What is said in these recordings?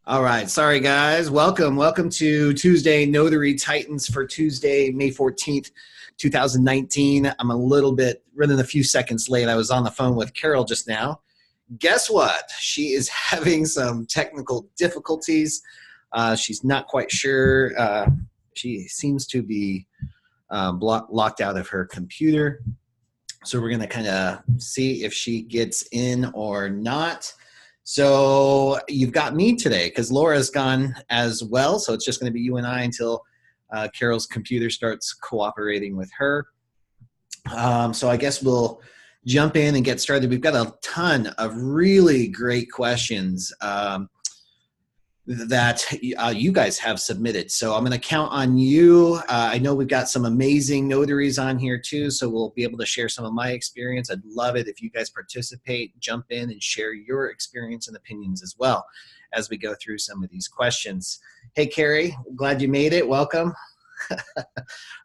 All right. Sorry, guys. Welcome to Tuesday Notary Titans for Tuesday, May 14th, 2019. I'm a little bit running a few seconds late. I was on the phone with Carol just now. Guess what? She is having some technical difficulties. She's not quite sure. She seems to be locked out of her computer. So we're going to kind of see if she gets in or not. So you've got me today because Laura's gone as well. So it's just going to be you and I until Carol's computer starts cooperating with her. So I guess we'll jump in and get started. We've got a ton of really great questions that you guys have submitted. So I'm going to count on you. I know we've got some amazing notaries on here too, so we'll be able to share some of my experience. I'd love it if you guys participate, jump in and share your experience and opinions as well as we go through some of these questions. Hey, Carrie, glad you made it. Welcome.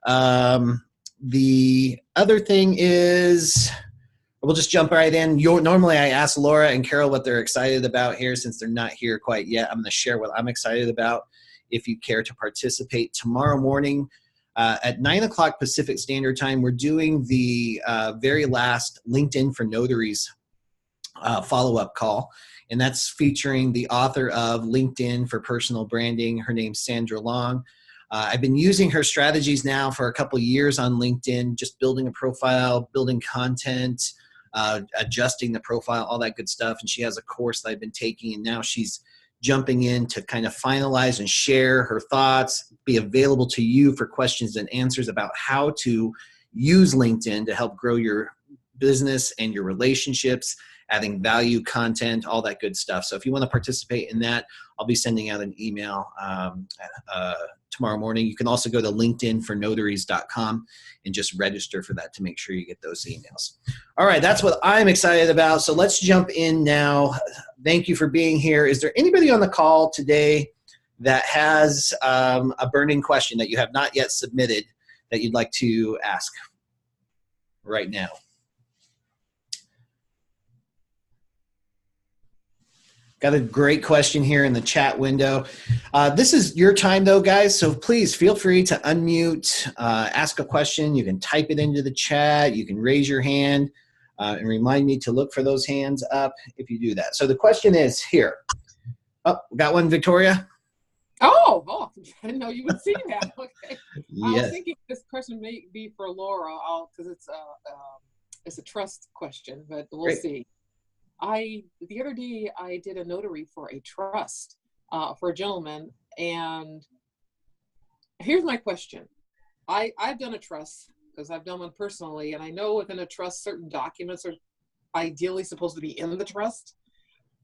The other thing is, we'll just jump right in. Normally I ask Laura and Carol what they're excited about here. Since they're not here quite yet, I'm going to share what I'm excited about if you care to participate. Tomorrow morning at 9 o'clock Pacific Standard Time, we're doing the very last LinkedIn for Notaries follow-up call. And that's featuring the author of LinkedIn for Personal Branding. Her name's Sandra Long. I've been using her strategies now for a couple years on LinkedIn, just building a profile, building content, adjusting the profile, all that good stuff. And she has a course that I've been taking, and now she's jumping in to kind of finalize and share her thoughts, be available to you for questions and answers about how to use LinkedIn to help grow your business and your relationships, adding value, content, all that good stuff. So if you want to participate in that, I'll be sending out an email tomorrow morning. You can also go to linkedinfornotaries.com and just register for that to make sure you get those emails. All right, that's what I'm excited about. So let's jump in now. Thank you for being here. Is there anybody on the call today that has a burning question that you have not yet submitted that you'd like to ask right now? Got a great question here in the chat window. This is your time though, guys, so please feel free to unmute, ask a question. You can type it into the chat. You can raise your hand and remind me to look for those hands up if you do that. So the question is here. Oh, got one, Victoria? Oh, I didn't know you would see that. Okay. Yes. I was thinking this question may be for Laura because it's a trust question, but we'll see. The other day I did a notary for a trust for a gentleman, and here's my question. I've done a trust because I've done one personally, and I know within a trust certain documents are ideally supposed to be in the trust.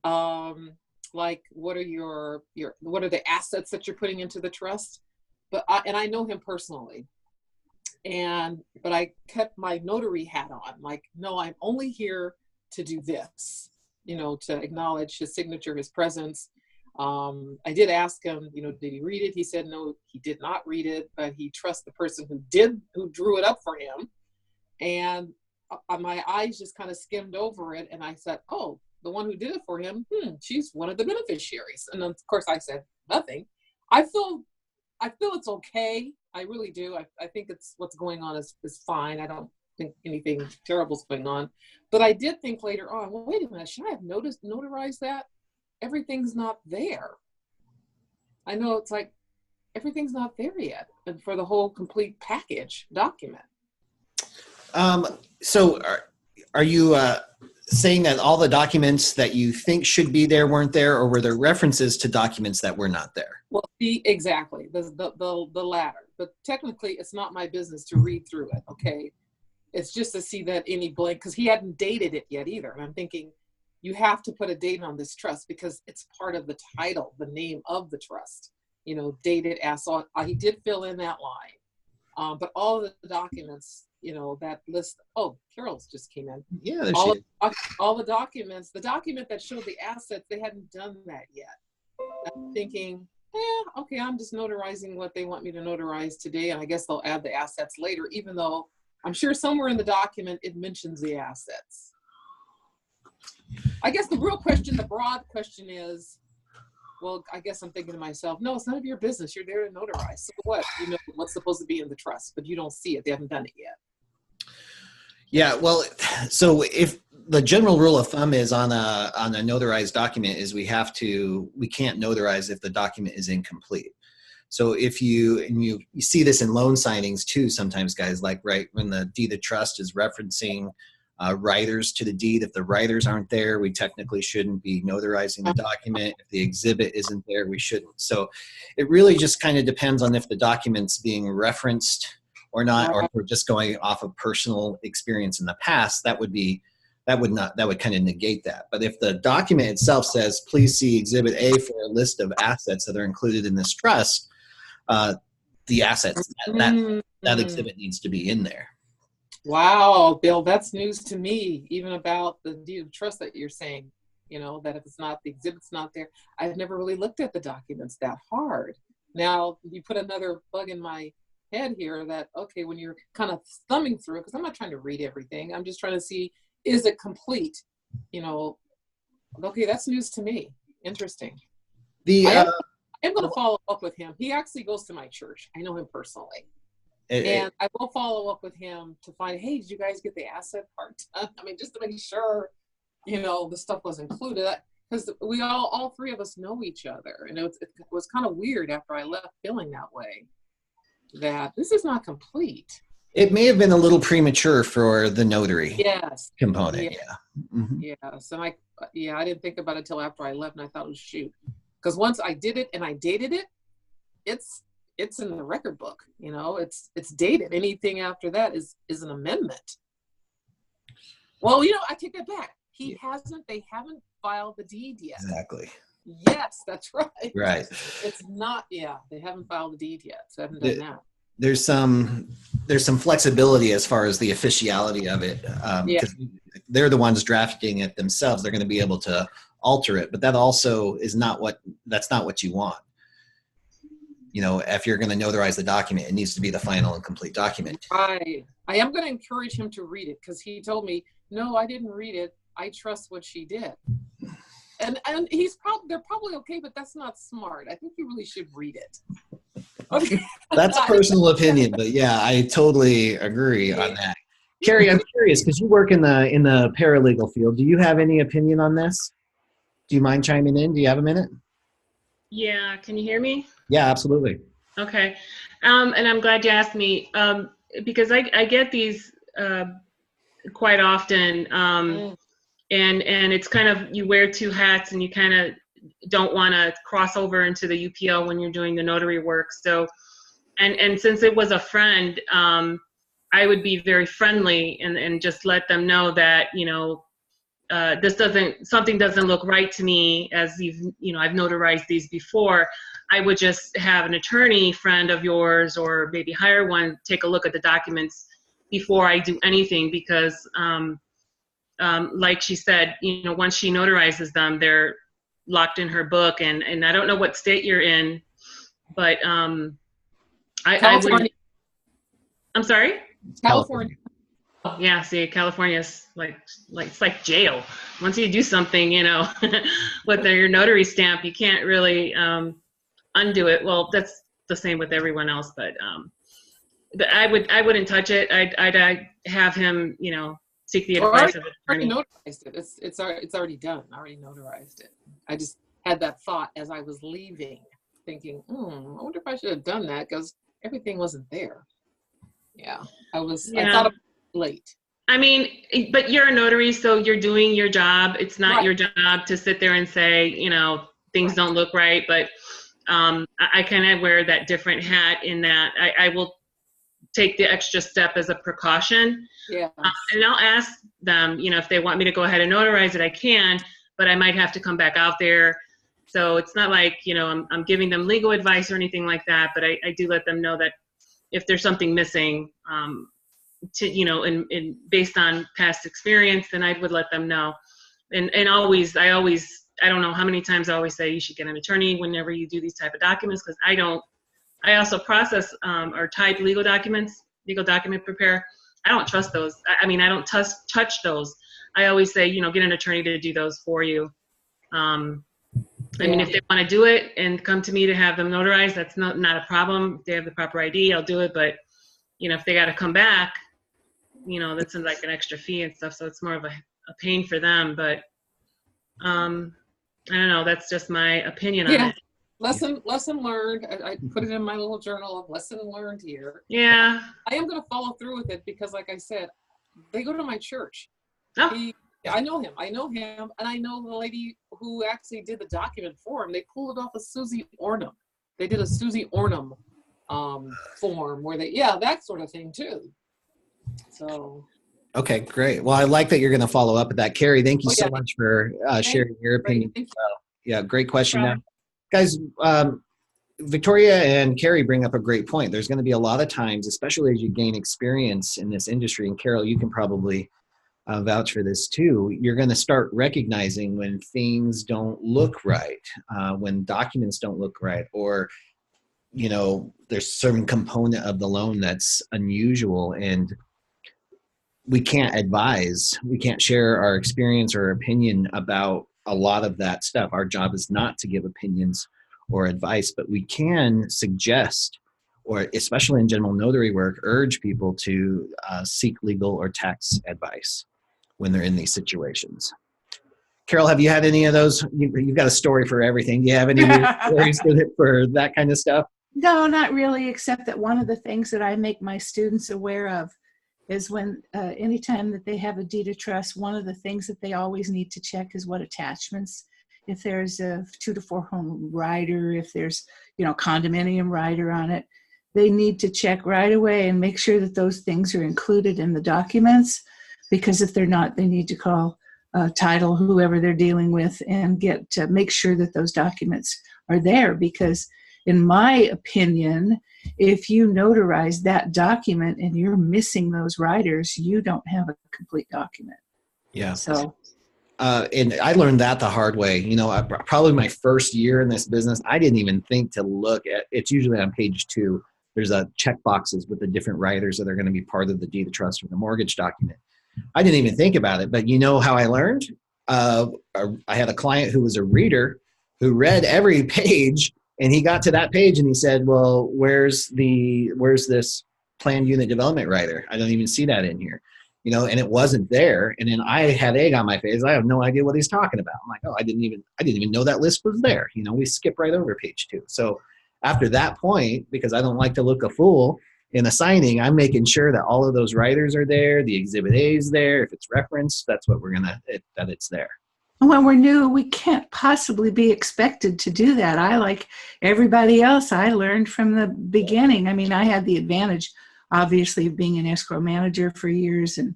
Like what are what are the assets that you're putting into the trust? But I know him personally, but I kept my notary hat on. Like, no, I'm only here to do this, to acknowledge his signature, his presence. I did ask him, did he read it? He said, no, he did not read it, but he trusts the person who drew it up for him. And my eyes just kind of skimmed over it. And I said, oh, the one who did it for him, she's one of the beneficiaries. And then, of course, I said, nothing. I feel it's okay. I really do. I think what's going on is fine. I don't think anything terrible is going on. But I did think later on, well, wait a minute, should I have notarized that? Everything's not there. I know it's like, everything's not there yet. And for the whole complete package document. So are you saying that all the documents that you think should be there weren't there, or were there references to documents that were not there? Well, exactly, the latter. But technically, it's not my business to read through it, okay? It's just to see that any blank, because he hadn't dated it yet either. And I'm thinking, you have to put a date on this trust because it's part of the title, the name of the trust, dated as on. He did fill in that line. But all of the documents, that list, oh, Carol's just came in. Yeah, all the documents, the document that showed the assets, they hadn't done that yet. I'm thinking, okay, I'm just notarizing what they want me to notarize today. And I guess they'll add the assets later, even though I'm sure somewhere in the document it mentions the assets. I guess the real question, the broad question is, well, I guess I'm thinking to myself, no, it's none of your business. You're there to notarize. So what? You know what's supposed to be in the trust, but you don't see it. They haven't done it yet. Yeah, well, so if the general rule of thumb is on a notarized document is we can't notarize if the document is incomplete. So if you see this in loan signings too, sometimes guys, like right when the deed of trust is referencing writers to the deed, if the writers aren't there, we technically shouldn't be notarizing the document. If the exhibit isn't there, we shouldn't. So it really just kind of depends on if the document's being referenced or not, or if we're just going off of personal experience in the past. That would kind of negate that. But if the document itself says, please see Exhibit A for a list of assets that are included in this trust, the assets, that exhibit needs to be in there. Wow, Bill, that's news to me, even about the deed of trust that you're saying, you know, that if it's not, the exhibit's not there. I've never really looked at the documents that hard. Now, you put another bug in my head here that, okay, when you're kind of thumbing through, because I'm not trying to read everything, I'm just trying to see, is it you know? Okay, that's news to me. Interesting. I am going to follow up with him. He actually goes to my church. I know him personally. And I will follow up with him to find, hey, did you guys get the asset part done? I mean, just to make sure, you know, the stuff was included. Because we all three of us know each other. And it was kind of weird after I left feeling that way, that this is not complete. It may have been a little premature for the notary component. Yeah. Mm-hmm. Yeah. So I didn't think about it until after I left, and I thought, oh, shoot. Because once I did it and I dated it, it's in the record book, you know, it's dated. Anything after that is an amendment. Well, you know, I take that back. They haven't filed the deed yet. Exactly. Yes, that's right. Right. It's not, they haven't filed the deed yet. So I haven't done that. There's some flexibility as far as the officiality of it. Because they're the ones drafting it themselves. They're going to be able to alter it, but that also that's not what you want. You know, if you're going to notarize the document, it needs to be the final and complete document. I am going to encourage him to read it, because he told me, no, I didn't read it. I trust what she did. And they're probably okay, but that's not smart. I think you really should read it. Okay. That's a personal opinion, but yeah, I totally agree on that. Carrie, I'm curious, because you work in the paralegal field. Do you have any opinion on this? Do you mind chiming in? Do you have a minute? Yeah, can you hear me? Yeah, absolutely. Okay. And I'm glad you asked me, because I get these quite often, and it's kind of, you wear two hats and you kind of don't want to cross over into the UPL when you're doing the notary work. So, and since it was a friend, I would be very friendly and just let them know that, you know, something doesn't look right to me, as I've notarized these before. I would just have an attorney friend of yours, or maybe hire one, take a look at the documents before I do anything, because like she said, you know, once she notarizes them, they're locked in her book. And I don't know what state you're in, but I'm sorry? California. Yeah, see, California's like it's like jail. Once you do something, you know, with your notary stamp, you can't really undo it. Well, that's the same with everyone else, but I wouldn't touch it. I'd have him, you know, seek the advice of an attorney. I already notarized it. It's already done. I already notarized it. I just had that thought as I was leaving, thinking, I wonder if I should have done that, because everything wasn't there. Yeah, I thought it was late. I mean, but you're a notary, so you're doing your job. It's not your job to sit there and say, you know, things don't look right. But I kind of wear that different hat, in that I will take the extra step as a precaution. Yeah. And I'll ask them, you know, if they want me to go ahead and notarize it, I can, but I might have to come back out there. So it's not like, you know, I'm giving them legal advice or anything like that, but I do let them know that if there's something missing, you know, in based on past experience, then I would let them know. And I don't know how many times I always say you should get an attorney whenever you do these type of documents, because I also process or type legal document prepare. I don't trust those. I mean, I don't touch those. I always say, you know, get an attorney to do those for you. I mean, if they want to do it and come to me to have them notarized, that's not a problem. If they have the proper ID, I'll do it. But, if they got to come back, that's like an extra fee and stuff. So it's more of a pain for them. But I don't know. That's just my opinion on it. Lesson learned. I put it in my little journal of lesson learned here. Yeah. I am going to follow through with it because, like I said, they go to my church. Oh. I know him, and I know the lady who actually did the document for him. They pulled it off of Susie Ornum. They did a Susie Ornum form where that sort of thing too. So. Okay, great. Well, I like that you're going to follow up with that. Carrie, thank you so much for sharing your opinion. Yeah, great question. Now, guys, Victoria and Carrie bring up a great point. There's going to be a lot of times, especially as you gain experience in this industry, and Carol, you can probably vouch for this too, you're going to start recognizing when things don't look right, when documents don't look right, or there's certain component of the loan that's unusual, and we can't advise, we can't share our experience or opinion about a lot of that stuff. Our job is not to give opinions or advice, but we can suggest, or especially in general notary work, urge people to seek legal or tax advice when they're in these situations. Carol, have you had any of those? You've got a story for everything. Do you have any stories for that kind of stuff? No, not really, except that one of the things that I make my students aware of is when anytime that they have a deed of trust, one of the things that they always need to check is what attachments. If there's a 2 to 4 home rider, if there's condominium rider on it, they need to check right away and make sure that those things are included in the documents. Because if they're not, they need to call title, whoever they're dealing with, and make sure that those documents are there. Because in my opinion, if you notarize that document and you're missing those riders, you don't have a complete document. Yeah. So. And I learned that the hard way. Probably my first year in this business, I didn't even think to look at. It's usually on page 2. There's a check boxes with the different riders that are going to be part of the deed of trust or the mortgage document. I didn't even think about it, but how I learned? I had a client who was a reader who read every page, and he got to that page and he said, well, where's this planned unit development rider? I don't even see that in here, and it wasn't there. And then I had egg on my face. I have no idea what he's talking about. I'm like, oh, I didn't even know that list was there. We skip right over page 2. So after that point, because I don't like to look a fool, in a signing, I'm making sure that all of those writers are there, the exhibit A is there. If it's referenced, that's what that it's there. When we're new, we can't possibly be expected to do that. I, like everybody else, I learned from the beginning. I mean, I had the advantage, obviously, of being an escrow manager for years and,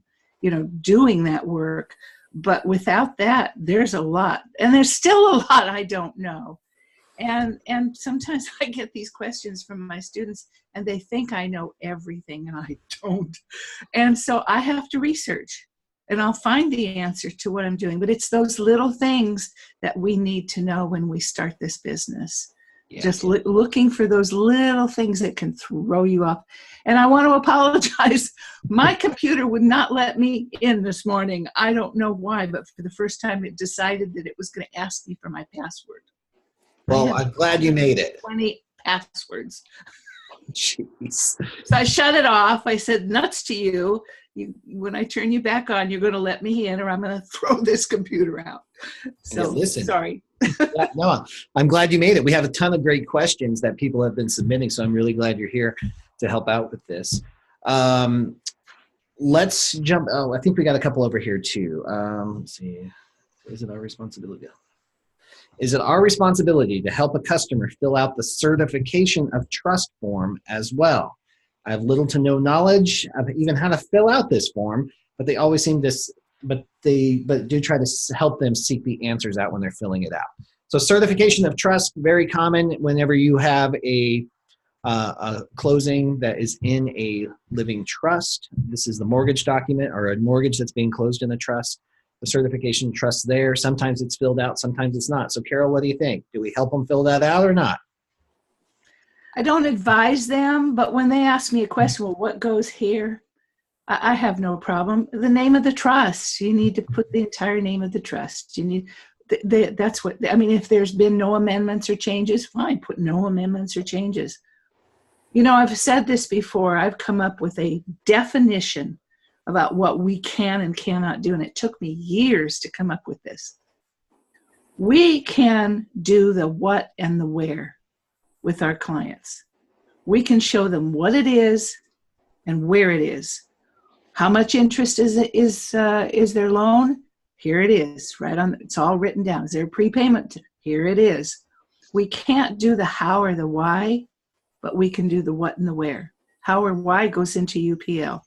doing that work. But without that, there's a lot. And there's still a lot I don't know. And sometimes I get these questions from my students and they think I know everything and I don't. And so I have to research and I'll find the answer to what I'm doing. But it's those little things that we need to know when we start this business. Yeah. Just looking for those little things that can throw you off. And I want to apologize. My computer would not let me in this morning. I don't know why, but for the first time it decided that it was going to ask me for my password. Well, I'm glad you made it. 20 passwords. Jeez. So I shut it off. I said, nuts to you. When I turn you back on, you're going to let me in or I'm going to throw this computer out. So listen, sorry. No, I'm glad you made it. We have a ton of great questions that people have been submitting, so I'm really glad you're here to help out with this. Let's jump. Oh, I think we got a couple over here too. Let's see. Is it our responsibility? Is it our responsibility to help a customer fill out the certification of trust form as well? I have little to no knowledge of even how to fill out this form, but they always seem to, but do try to help them seek the answers out when they're filling it out. So certification of trust, very common whenever you have a closing that is in a living trust. This is the mortgage document or a mortgage that's being closed in a trust. The certification trust there. Sometimes it's filled out, sometimes it's not. So Carol, what do you think? Do we help them fill that out or not? I don't advise them, but when they ask me a question, well, what goes here? I have no problem. The name of the trust. You need to put the entire name of the trust. You need that's what, I mean, if there's been no amendments or changes, fine, put no amendments or changes. You know, I've said this before, I've come up with a definition about what we can and cannot do, and it took me years to come up with this. We can do the what and the where with our clients. We can show them what it is and where it is. How much interest is their loan? Here it is, right on. It's all written down. Is there a prepayment? Here it is. We can't do the how or the why, but we can do the what and the where. How or why goes into UPL.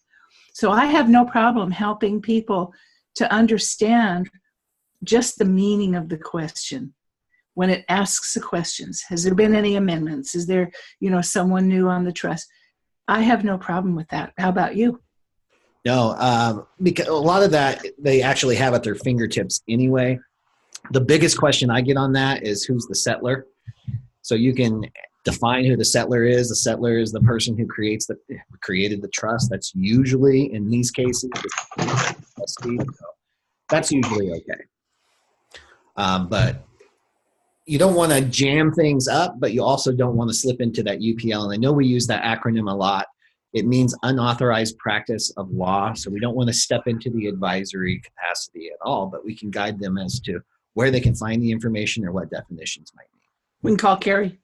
So I have no problem helping people to understand just the meaning of the question. When it asks the questions, has there been any amendments? Is there, someone new on the trust? I have no problem with that. How about you? No, because a lot of that they actually have at their fingertips anyway. The biggest question I get on that is who's the settler. So you can define who the settler is. The settler is the person who created the trust. That's usually, in these cases, that's usually okay. But you don't want to jam things up, but you also don't want to slip into that UPL. And I know we use that acronym a lot. It means unauthorized practice of law. So we don't want to step into the advisory capacity at all, but we can guide them as to where they can find the information or what definitions might mean. We can call Carrie.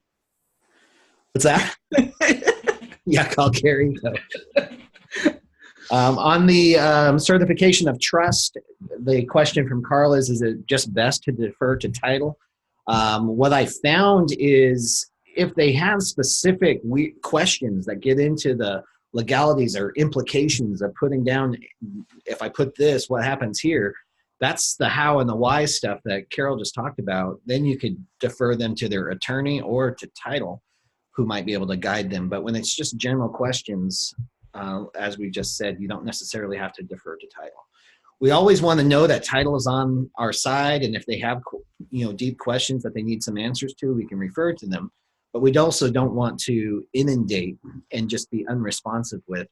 What's that? Yeah, call Carrie. On the certification of trust, the question from Carl is it just best to defer to title? What I found is if they have specific questions that get into the legalities or implications of putting down, if I put this, what happens here? That's the how and the why stuff that Carol just talked about. Then you could defer them to their attorney or to title, who might be able to guide them. But when it's just general questions, as we just said, you don't necessarily have to defer to title. We always want to know that title is on our side, and if they have deep questions that they need some answers to, we can refer to them. But we also don't want to inundate and just be unresponsive with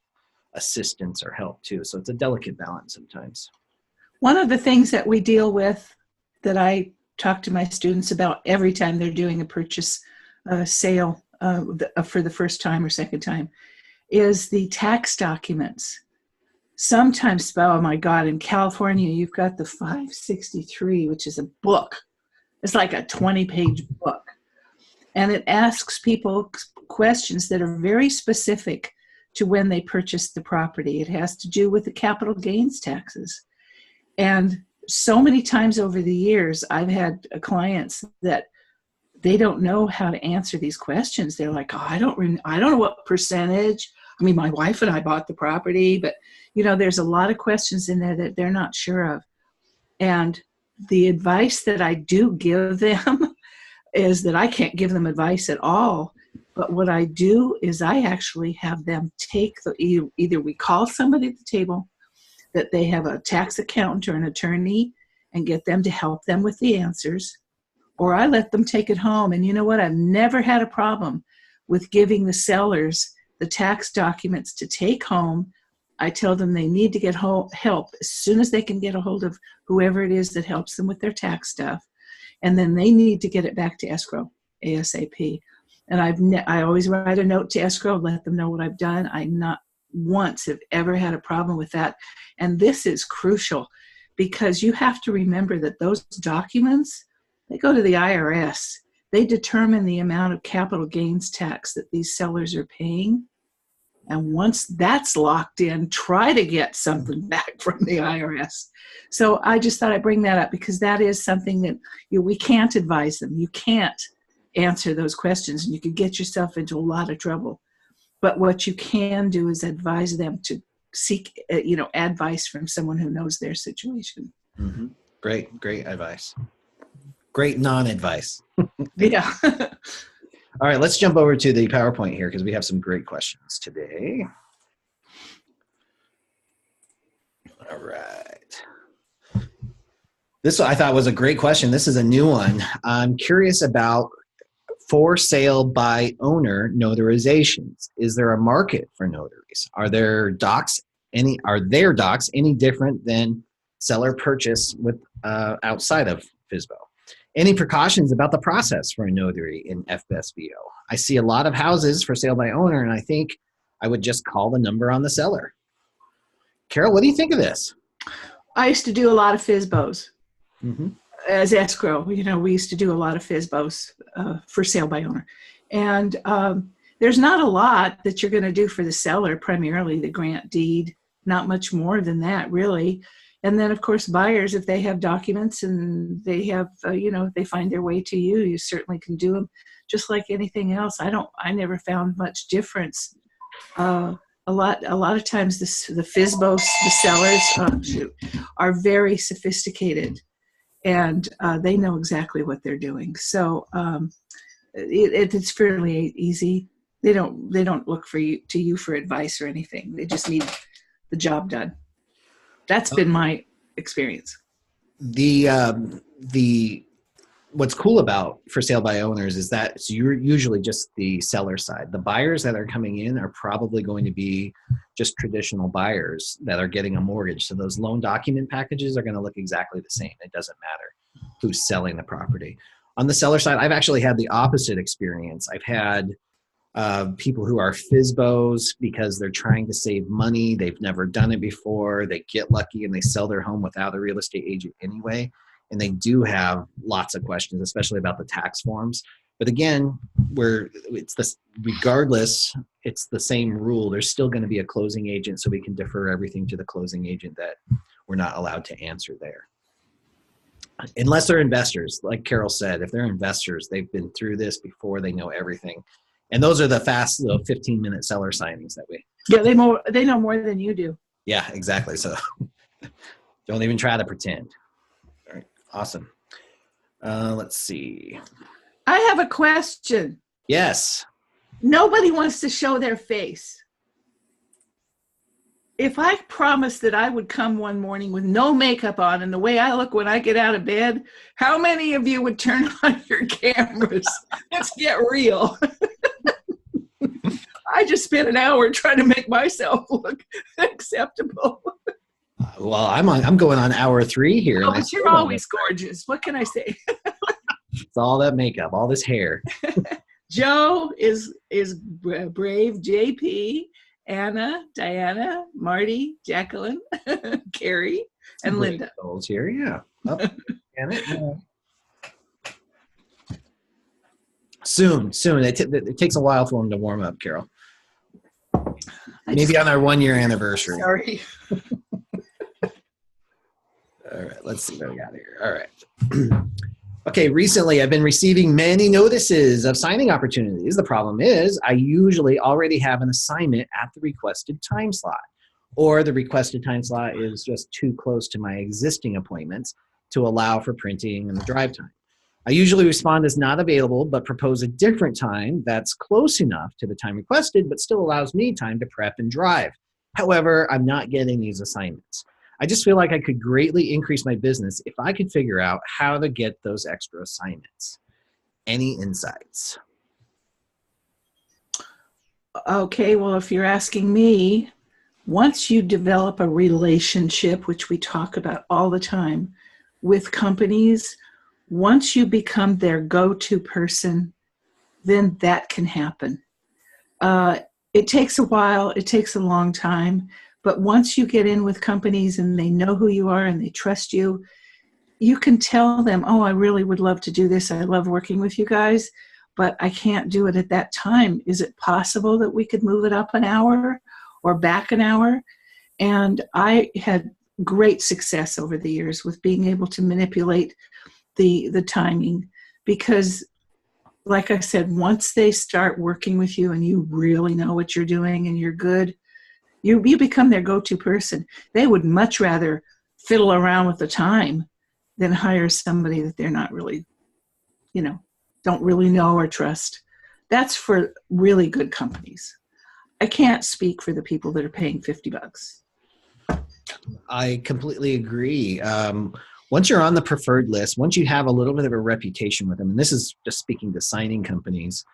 assistance or help too. So it's a delicate balance sometimes. One of the things that we deal with that I talk to my students about every time they're doing a purchase sale for the first time or second time is the tax documents. Sometimes, oh my God, in California, you've got the 563, which is a book. It's like a 20-page book. And it asks people questions that are very specific to when they purchased the property. It has to do with the capital gains taxes. And so many times over the years, I've had clients that they don't know how to answer these questions. They're like, I don't know what percentage. I mean, my wife and I bought the property, but there's a lot of questions in there that they're not sure of. And the advice that I do give them is that I can't give them advice at all. But what I do is I actually have them take either we call somebody at the table that they have a tax accountant or an attorney and get them to help them with the answers, or I let them take it home. And you know what? I've never had a problem with giving the sellers the tax documents to take home. I tell them they need to get help as soon as they can get a hold of whoever it is that helps them with their tax stuff. And then they need to get it back to escrow ASAP. And I always write a note to escrow, let them know what I've done. I not once have ever had a problem with that. And this is crucial because you have to remember that those documents, they go to the IRS. They determine the amount of capital gains tax that these sellers are paying. And once that's locked in, try to get something back from the IRS. So I just thought I'd bring that up because that is something that we can't advise them. You can't answer those questions and you could get yourself into a lot of trouble. But what you can do is advise them to seek, advice from someone who knows their situation. Mm-hmm. Great advice. Great non-advice. Yeah. All right, let's jump over to the PowerPoint here because we have some great questions today. All right. This I thought was a great question. This is a new one. I'm curious about for sale by owner notarizations. Is there a market for notaries? Are their docs any different than seller purchase with outside of FSBO? Any precautions about the process for a notary in FSBO? I see a lot of houses for sale by owner, and I think I would just call the number on the seller. Carol, what do you think of this? I used to do a lot of FSBOs Mm-hmm. as escrow. You know, we used to do a lot of FSBOs for sale by owner. And there's not a lot that you're going to do for the seller, primarily the grant deed, not much more than that, really. And then, of course, buyers, if they have documents and they have, they find their way to you, you certainly can do them just like anything else. I never found much difference. A lot of times the FSBOs, the sellers, are very sophisticated, and they know exactly what they're doing. So it's fairly easy. They don't look to you for advice or anything. They just need the job done. That's been my experience. What's cool about for sale by owners is that it's usually just the seller side. The buyers that are coming in are probably going to be just traditional buyers that are getting a mortgage. So those loan document packages are going to look exactly the same. It doesn't matter who's selling the property. On the seller side, I've actually had the opposite experience. I've had people who are FSBOs because they're trying to save money. They've never done it before. They get lucky and they sell their home without a real estate agent anyway. And they do have lots of questions, especially about the tax forms. But again, regardless, it's the same rule. There's still going to be a closing agent, so we can defer everything to the closing agent that we're not allowed to answer there. Unless they're investors, like Carol said, if they're investors, they've been through this before, they know everything. And those are the fast little 15-minute seller signings that we. Yeah, they know more than you do. Yeah, exactly. So don't even try to pretend. All right, awesome. Let's see. I have a question. Yes. Nobody wants to show their face. If I promised that I would come one morning with no makeup on and the way I look when I get out of bed, how many of you would turn on your cameras? Let's get real. I just spent an hour trying to make myself look acceptable. Well, I'm going on hour 3 here. Oh, but you're always gorgeous. What can I say? It's all that makeup, all this hair. Joe is brave. JP, Anna, Diana, Marty, Jacqueline, Carrie, and Linda. Here, yeah. Oh, Janet. Soon. It takes a while for them to warm up, Carol. Maybe on our 1-year anniversary. Sorry. All right, let's see what we got here. All right. Okay, recently I've been receiving many notices of signing opportunities. The problem is I usually already have an assignment at the requested time slot, or the requested time slot is just too close to my existing appointments to allow for printing and the drive time. I usually respond as not available, but propose a different time that's close enough to the time requested, but still allows me time to prep and drive. However, I'm not getting these assignments. I just feel like I could greatly increase my business if I could figure out how to get those extra assignments. Any insights? Okay, well, if you're asking me, once you develop a relationship, which we talk about all the time with companies, once you become their go-to person, then that can happen. It takes a while. It takes a long time. But once you get in with companies and they know who you are and they trust you, you can tell them, oh, I really would love to do this. I love working with you guys, but I can't do it at that time. Is it possible that we could move it up an hour or back an hour? And I had great success over the years with being able to manipulate the timing, because like I said, once they start working with you and you really know what you're doing and you're good, you become their go-to person. They would much rather fiddle around with the time than hire somebody that they're not really, don't really know or trust. That's for really good companies. I can't speak for the people that are paying $50. I completely agree. Once you're on the preferred list, once you have a little bit of a reputation with them, and this is just speaking to signing companies,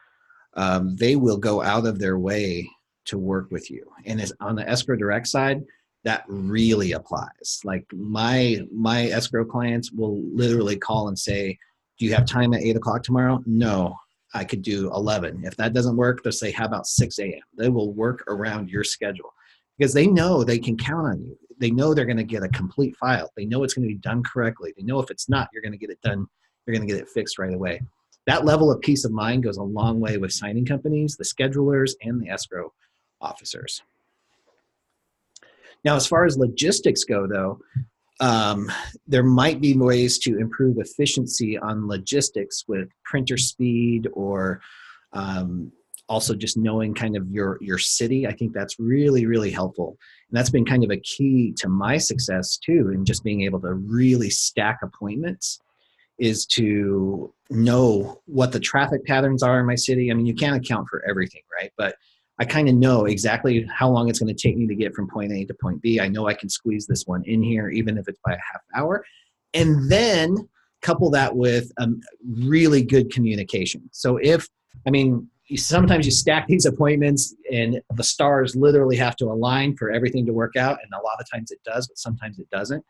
they will go out of their way to work with you. And as on the escrow direct side, that really applies. Like my escrow clients will literally call and say, Do you have time at 8 o'clock tomorrow? No, I could do 11. If that doesn't work, they'll say, how about 6 a.m.? They will work around your schedule because they know they can count on you. They know they're going to get a complete file. They know it's going to be done correctly. They know if it's not, you're going to get it done. You're going to get it fixed right away. That level of peace of mind goes a long way with signing companies, the schedulers, and the escrow officers. Now, as far as logistics go, though, there might be ways to improve efficiency on logistics with printer speed or also just knowing kind of your city. I think that's really, really helpful. And that's been kind of a key to my success too, in just being able to really stack appointments, is to know what the traffic patterns are in my city. I mean, you can't account for everything, right? But I kind of know exactly how long it's going to take me to get from point A to point B. I know I can squeeze this one in here, even if it's by a half hour. And then couple that with really good communication. So sometimes you stack these appointments and the stars literally have to align for everything to work out. And a lot of times it does, but sometimes it doesn't.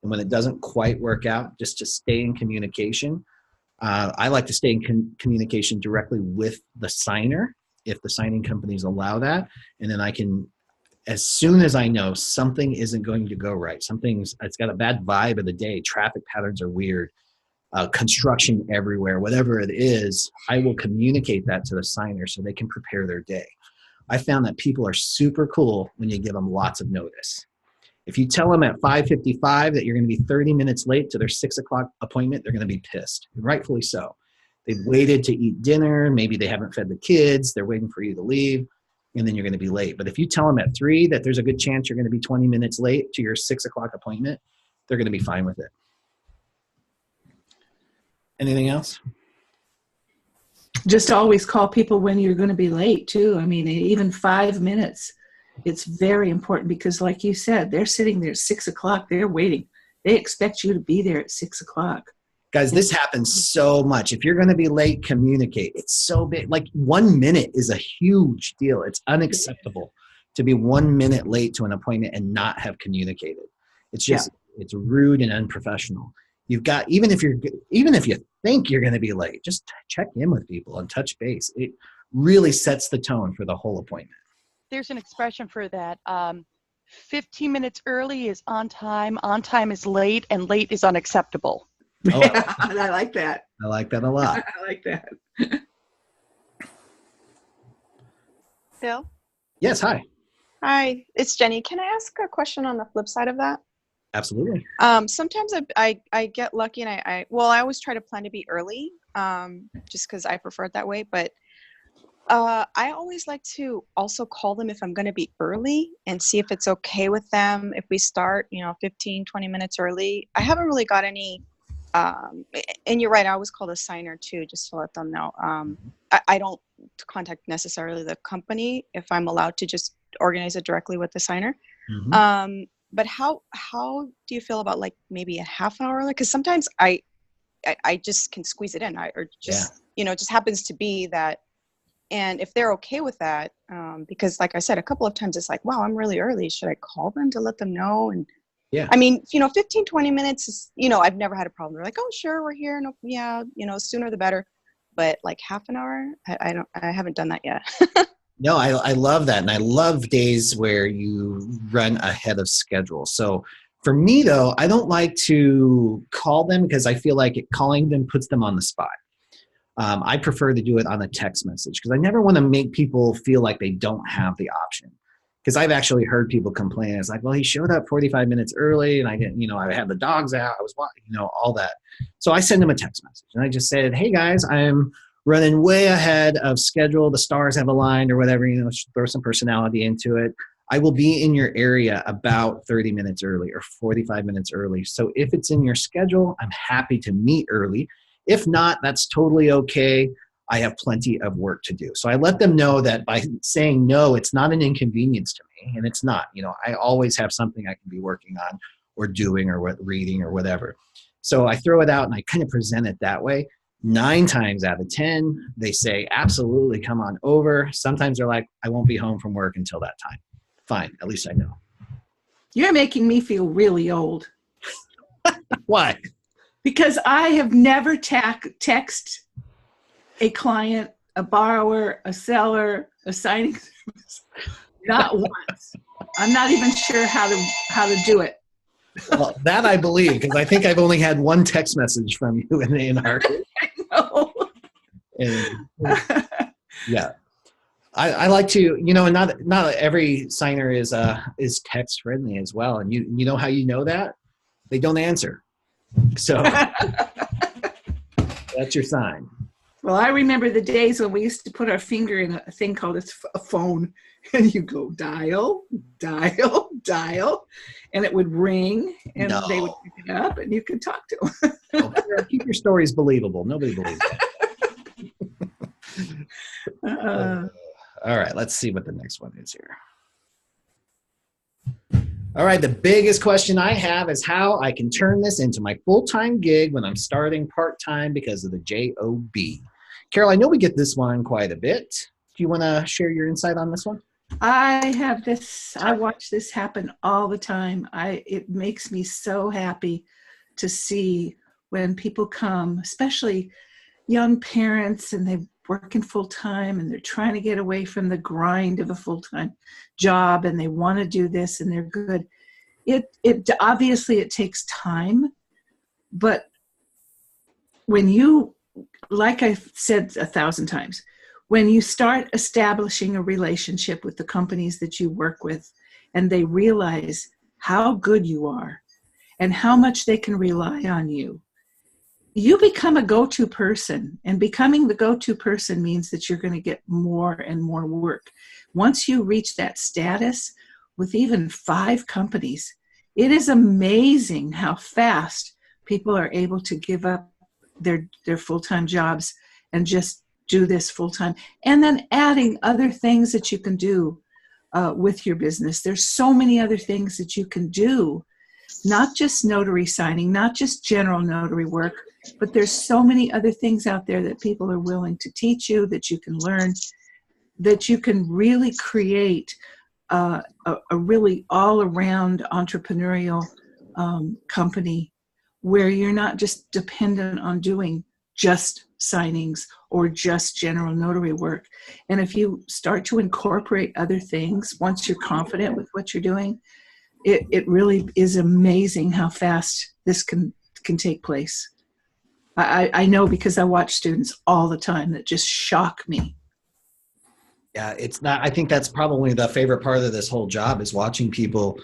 And when it doesn't quite work out, just to stay in communication. I like to stay in communication directly with the signer, if the signing companies allow that. And then I can, as soon as I know something isn't going to go right, it's got a bad vibe of the day, traffic patterns are weird, construction everywhere, whatever it is, I will communicate that to the signer so they can prepare their day. I found that people are super cool when you give them lots of notice. If you tell them at 5:55 that you're going to be 30 minutes late to their 6 o'clock appointment, they're going to be pissed, and rightfully so. They've waited to eat dinner. Maybe they haven't fed the kids. They're waiting for you to leave, and then you're going to be late. But if you tell them at 3 that there's a good chance you're going to be 20 minutes late to your 6 o'clock appointment, they're going to be fine with it. Anything else? Just always call people when you're going to be late too. I mean, even 5 minutes. It's very important because like you said, they're sitting there at 6 o'clock. They're waiting. They expect you to be there at 6 o'clock. Guys, this happens so much. If you're going to be late, communicate. It's so big. Like 1 minute is a huge deal. It's unacceptable to be 1 minute late to an appointment and not have communicated. It's just, It's rude and unprofessional. You've got, even if you think you're going to be late, just check in with people and touch base. It really sets the tone for the whole appointment. There's an expression for that. 15 minutes early is on time is late, and late is unacceptable. Oh, I like that. I like that a lot. I like that. Bill? Yes, hi. Hi, it's Jenny. Can I ask a question on the flip side of that? Absolutely. Sometimes I get lucky and I always try to plan to be early just because I prefer it that way. But I always like to also call them if I'm going to be early and see if it's okay with them if we start, 15, 20 minutes early. I haven't really got any, and you're right, I always call the signer too, just to let them know. I don't contact necessarily the company if I'm allowed to just organize it directly with the signer. Mm-hmm. But how do you feel about like maybe a half an hour early? Because sometimes I just can squeeze it in, it just happens to be that. And if they're okay with that, because like I said, a couple of times it's like, wow, I'm really early. Should I call them to let them know? And I mean, 15, 20 minutes is, I've never had a problem. They're like, oh, sure, we're here. No, yeah, sooner the better. But like half an hour, I haven't done that yet. No, I love that. And I love days where you run ahead of schedule. So for me though, I don't like to call them because I feel like calling them puts them on the spot. I prefer to do it on a text message because I never want to make people feel like they don't have the option. Because I've actually heard people complain. It's like, well, he showed up 45 minutes early and I didn't, I had the dogs out. I was, all that. So I send them a text message and I just said, hey guys, I'm running way ahead of schedule. The stars have aligned or whatever, throw some personality into it. I will be in your area about 30 minutes early or 45 minutes early. So if it's in your schedule, I'm happy to meet early. If not, that's totally okay. I have plenty of work to do. So I let them know that by saying no, it's not an inconvenience to me. And it's not, I always have something I can be working on or doing or reading or whatever. So I throw it out and I kind of present it that way. 9 times out of 10, they say, absolutely, come on over. Sometimes they're like, I won't be home from work until that time. Fine, at least I know. You're making me feel really old. Why? Because I have never text a client, a borrower, a seller, a signing service, not once. I'm not even sure how to do it. Well, that I believe, because I think I've only had one text message from you in our No. and yeah. I like to, not every signer is text friendly as well. And you know how you know that? They don't answer. So that's your sign. Well, I remember the days when we used to put our finger in a thing called a phone, and you go dial, dial, dial, and it would ring, and they would pick it up, and you could talk to them. Keep your stories believable. Nobody believes that. All right, let's see what the next one is here. All right, the biggest question I have is how I can turn this into my full-time gig when I'm starting part-time because of the JOB. Carol, I know we get this one quite a bit. Do you want to share your insight on this one? I watch this happen all the time. It makes me so happy to see when people come, especially young parents, and they're working full-time and they're trying to get away from the grind of a full-time job, and they want to do this and they're good. It obviously it takes time, but when you, like I've said 1,000 times, when you start establishing a relationship with the companies that you work with, and they realize how good you are and how much they can rely on you, you become a go-to person. And becoming the go-to person means that you're going to get more and more work. Once you reach that status with even 5 companies, it is amazing how fast people are able to give up their full-time jobs and just do this full-time. And then adding other things that you can do with your business. There's so many other things that you can do, not just notary signing, not just general notary work, but there's so many other things out there that people are willing to teach you, that you can learn, that you can really create a really all-around entrepreneurial company where you're not just dependent on doing just signings or just general notary work. And if you start to incorporate other things, once you're confident with what you're doing, it really is amazing how fast this can take place. I know because I watch students all the time that just shock me. Yeah, it's not. I think that's probably the favorite part of this whole job is watching people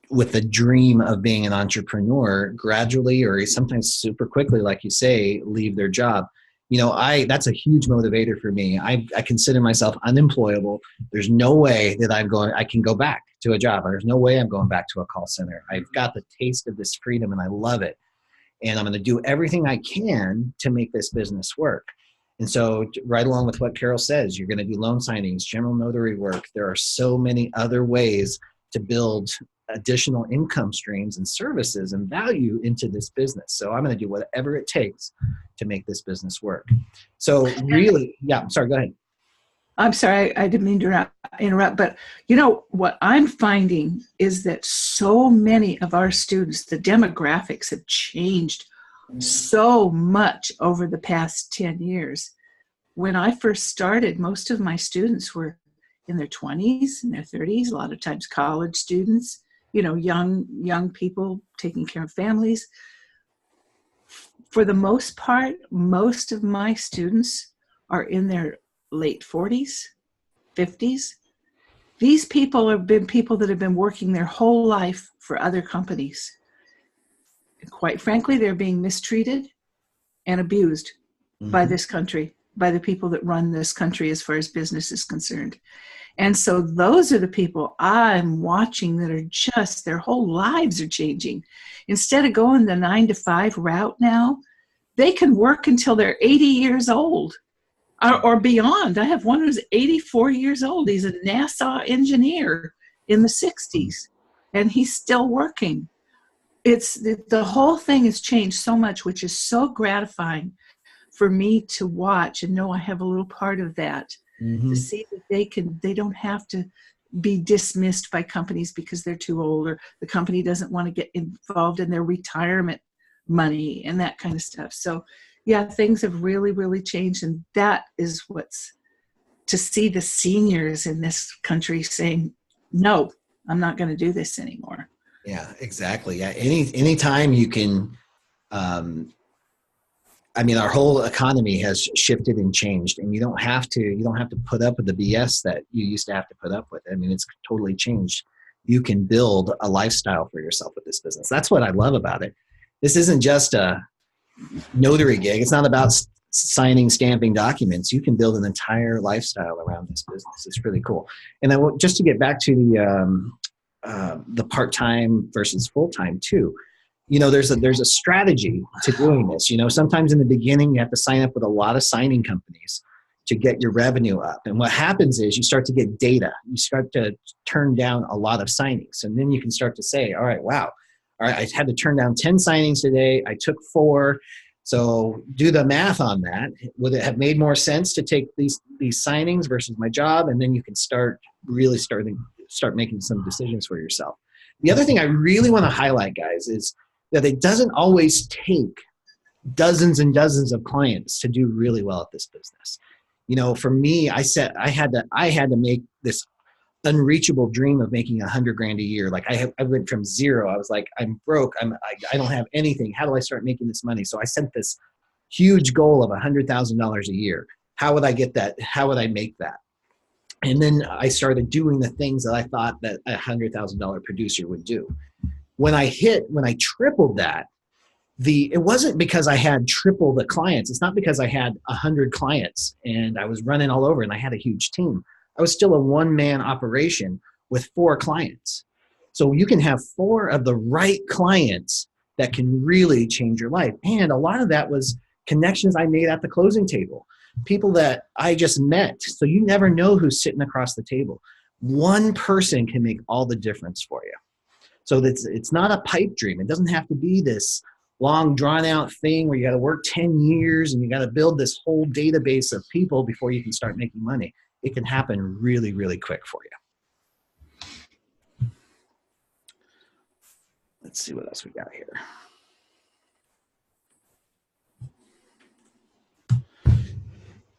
with the dream of being an entrepreneur gradually or sometimes super quickly, like you say, leave their job. That's a huge motivator for me. I consider myself unemployable. There's no way that I can go back to a job. There's no way I'm going back to a call center. I've got the taste of this freedom and I love it. And I'm going to do everything I can to make this business work. And so right along with what Carol says, you're going to do loan signings, general notary work. There are so many other ways to build additional income streams and services and value into this business. So I'm going to do whatever it takes to make this business work. So really, yeah, I'm sorry, go ahead. I'm sorry, I didn't mean to interrupt, but what I'm finding is that so many of our students, the demographics have changed so much over the past 10 years. When I first started, most of my students were in their 20s, in their 30s, a lot of times college students, young people taking care of families. For the most part, most of my students are in their late 40s, 50s. These people have been people that have been working their whole life for other companies. And quite frankly, they're being mistreated and abused by this country, by the people that run this country as far as business is concerned. And so those are the people I'm watching that are just, their whole lives are changing. Instead of going the 9-to-5 route now, they can work until they're 80 years old. Or beyond. I have one who's 84 years old. He's a NASA engineer in the 60s, and he's still working. It's the whole thing has changed so much, which is so gratifying for me to watch and know I have a little part of that. To see that they don't have to be dismissed by companies because they're too old, or the company doesn't want to get involved in their retirement money and that kind of stuff. So yeah, things have really, really changed. And that is what's, to see the seniors in this country saying, no, I'm not going to do this anymore. Yeah, exactly. Yeah. Anytime you can, I mean, our whole economy has shifted and changed, and you don't have to put up with the BS that you used to have to put up with. I mean, it's totally changed. You can build a lifestyle for yourself with this business. That's what I love about it. This isn't just a notary gig. It's not about signing, stamping documents. You can build an entire lifestyle around this business. It's really cool. And then just to get back to the part-time versus full-time too, you know, there's a strategy to doing this. You know, sometimes in the beginning, you have to sign up with a lot of signing companies to get your revenue up. And what happens is you start to get data. You start to turn down a lot of signings. And then you can start to say, all right, wow, all right, I had to turn down 10 signings today. I took 4. So do the math on that. Would it have made more sense to take these signings versus my job? And then you can start making some decisions for yourself. The other thing I really want to highlight, guys, is that it doesn't always take dozens and dozens of clients to do really well at this business. You know, for me, I had to make this unreachable dream of making $100,000 a year. Like I went from zero. I was like, I'm broke. I don't have anything. How do I start making this money? So I set this huge goal of $100,000 a year. How would I get that? How would I make that? And then I started doing the things that I thought that a $100,000 producer would do. When I tripled that, it wasn't because I had triple the clients. It's not because I had 100 clients and I was running all over and I had a huge team. I was still a one-man operation with 4 clients. So you can have 4 of the right clients that can really change your life. And a lot of that was connections I made at the closing table, people that I just met. So you never know who's sitting across the table. One person can make all the difference for you. So it's not a pipe dream. It doesn't have to be this long drawn out thing where you got to work 10 years and you got to build this whole database of people before you can start making money. It can happen really, really quick for you. Let's see what else we got here.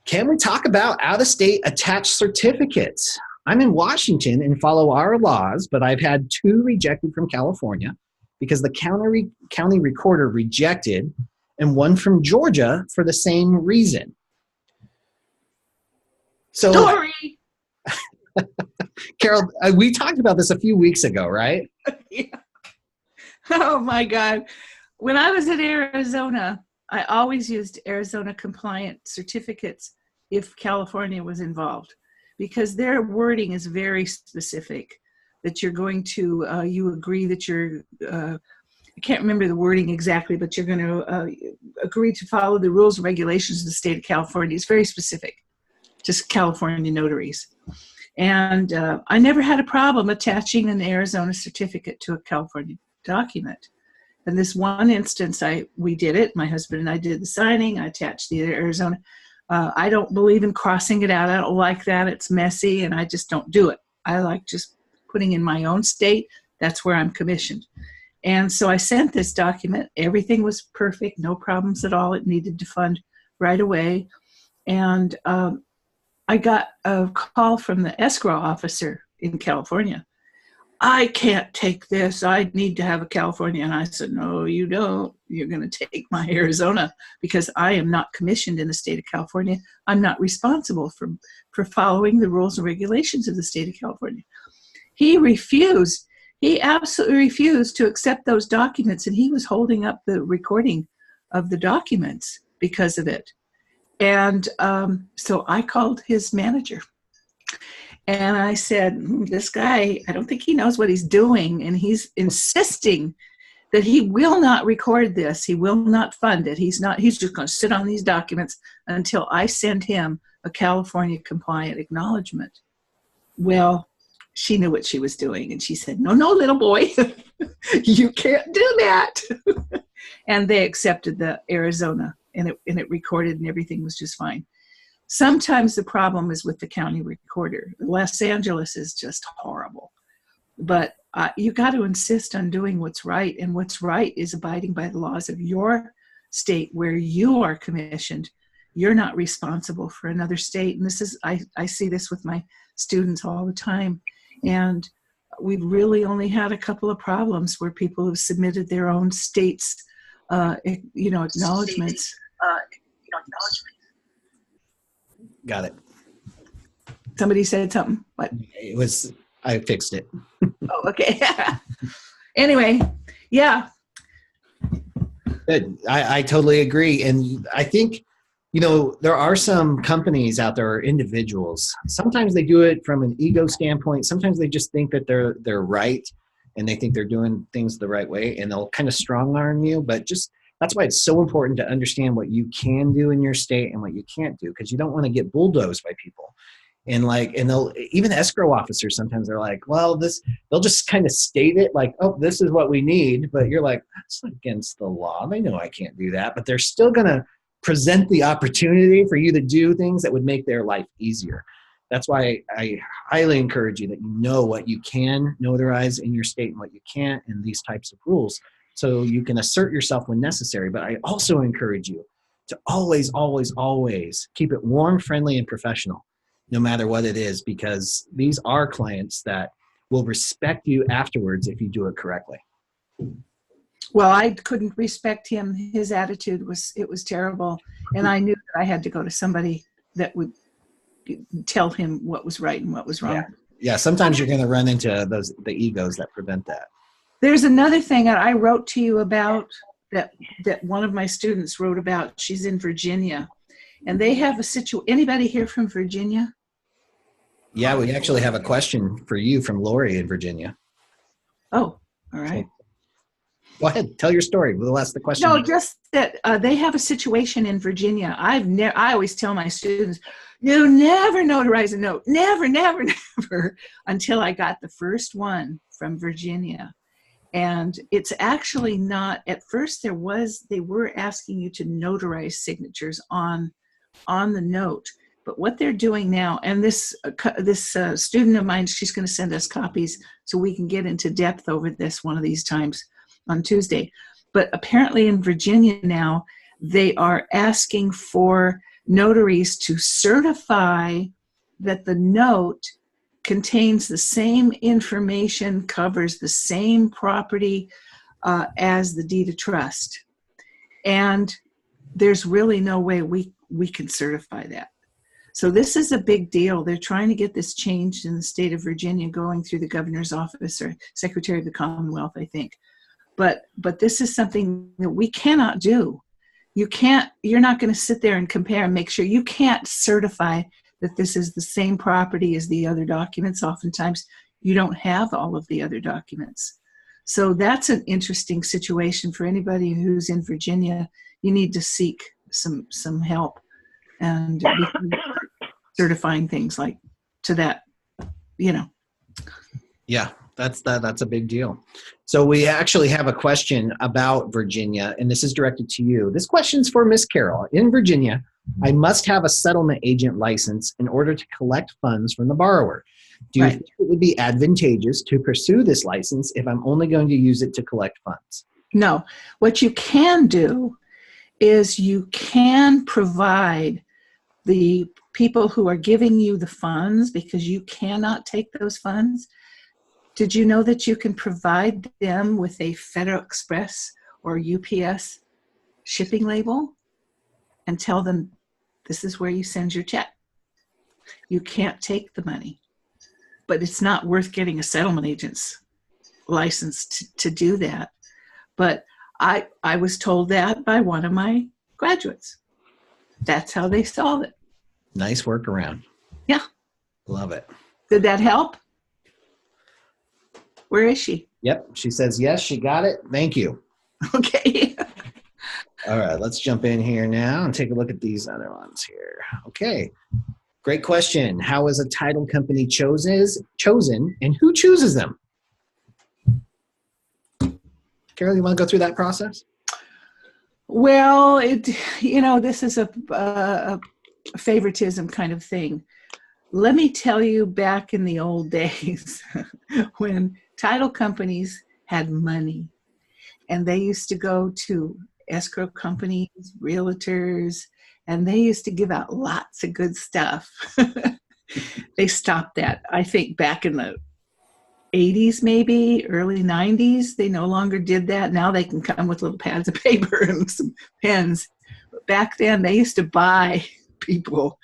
Can we talk about out-of-state attached certificates? I'm in Washington and follow our laws, but I've had 2 rejected from California because the county recorder rejected, and 1 from Georgia for the same reason. So, Story. Carol, we talked about this a few weeks ago, right? Yeah. Oh my God. When I was in Arizona, I always used Arizona compliant certificates if California was involved, because their wording is very specific, that you're going to, you agree that you're, I can't remember the wording exactly, but you're going to agree to follow the rules and regulations of the state of California. It's very specific, just California notaries. And I never had a problem attaching an Arizona certificate to a California document. In this one instance, we did it. My husband and I did the signing. I attached the Arizona. I don't believe in crossing it out. I don't like that. It's messy, and I just don't do it. I like just putting in my own state. That's where I'm commissioned. And so I sent this document. Everything was perfect, no problems at all. It needed to fund right away. And I got a call from the escrow officer in California. I can't take this. I need to have a California. And I said, no, you don't. You're going to take my Arizona, because I am not commissioned in the state of California. I'm not responsible for following the rules and regulations of the state of California. He refused. He absolutely refused to accept those documents, and he was holding up the recording of the documents because of it. And so I called his manager. And I said, this guy, I don't think he knows what he's doing. And he's insisting that he will not record this. He will not fund it. He's just going to sit on these documents until I send him a California compliant acknowledgement. Well, she knew what she was doing. And she said, no, little boy, you can't do that. And they accepted the Arizona, and it recorded, and everything was just fine. Sometimes the problem is with the county recorder. Los Angeles is just horrible. But you got to insist on doing what's right, and what's right is abiding by the laws of your state where you are commissioned. You're not responsible for another state. And this is, I see this with my students all the time. And we've really only had a couple of problems where people have submitted their own states, acknowledgments. Got it. Somebody said something. What? It was, I fixed it. Oh, okay. Anyway, yeah. Good. I totally agree. And I think, there are some companies out there, or individuals. Sometimes they do it from an ego standpoint. Sometimes they just think that they're right, and they think they're doing things the right way, and they'll kind of strong arm you. But that's why it's so important to understand what you can do in your state and what you can't do, because you don't want to get bulldozed by people. And they'll, even escrow officers, sometimes they're like, well, they'll just kind of state it like, oh, this is what we need. But you're like, that's against the law. They know I can't do that, but they're still going to present the opportunity for you to do things that would make their life easier. That's why I highly encourage you that you know what you can notarize in your state and what you can't, and these types of rules, so you can assert yourself when necessary. But I also encourage you to always, always, always keep it warm, friendly, and professional, no matter what it is, because these are clients that will respect you afterwards if you do it correctly. Well, I couldn't respect him. His attitude was terrible. And I knew that I had to go to somebody that would tell him what was right and what was wrong. Yeah. Sometimes you're going to run into the egos that prevent that. There's another thing that I wrote to you about that one of my students wrote about. She's in Virginia, and they have a situation. Anybody here from Virginia? Yeah, we actually have a question for you from Lori in Virginia. Oh, all right. Go ahead, tell your story. We'll ask the question. No, just that they have a situation in Virginia. I always tell my students, you never notarize a note. Never, never, never, until I got the first one from Virginia. And it's actually not, at first they were asking you to notarize signatures on the note. But what they're doing now, and this student of mine, she's going to send us copies so we can get into depth over this one of these times on Tuesday. But apparently in Virginia now, they are asking for notaries to certify that the note contains the same information, covers the same property as the deed of trust. And there's really no way we can certify that. So this is a big deal. They're trying to get this changed in the state of Virginia, going through the governor's office or Secretary of the Commonwealth, I think. But this is something that we cannot do. You're not going to sit there and compare and make sure. You can't certify that this is the same property as the other documents. Oftentimes you don't have all of the other documents. So that's an interesting situation for anybody who's in Virginia. You need to seek some help and certifying things like to that, Yeah, that's a big deal. So we actually have a question about Virginia, and this is directed to you. This question's for Miss Carol. In Virginia, I must have a settlement agent license in order to collect funds from the borrower. Do you think it would be advantageous to pursue this license if I'm only going to use it to collect funds? No. What you can do is you can provide the people who are giving you the funds, because you cannot take those funds. Did you know that you can provide them with a Federal Express or UPS shipping label and tell them this is where you send your check? You can't take the money, but it's not worth getting a settlement agent's license to do that. But I was told that by one of my graduates. That's how they solve it. Nice workaround. Yeah. Love it. Did that help? Where is she? Yep. She says, yes, she got it. Thank you. Okay. All right. Let's jump in here now and take a look at these other ones here. Okay. Great question. How is a title company chosen and who chooses them? Carol, you want to go through that process? Well, this is a favoritism kind of thing. Let me tell you, back in the old days when title companies had money and they used to go to escrow companies, realtors, and they used to give out lots of good stuff. They stopped that, I think, back in the 80s, maybe early 90s. They no longer did that. Now they can come with little pads of paper and some pens. But back then, they used to buy people,